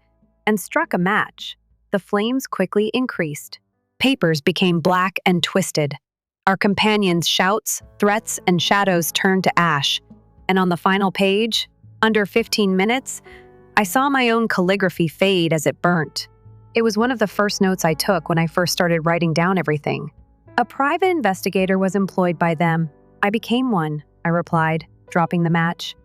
and struck a match. The flames quickly increased. Papers became black and twisted. Our companions' shouts, threats, and shadows turned to ash. And on the final page, under 15 minutes, I saw my own calligraphy fade as it burnt. It was one of the first notes I took when I first started writing down everything. A private investigator was employed by them. I became one, I replied, dropping the match.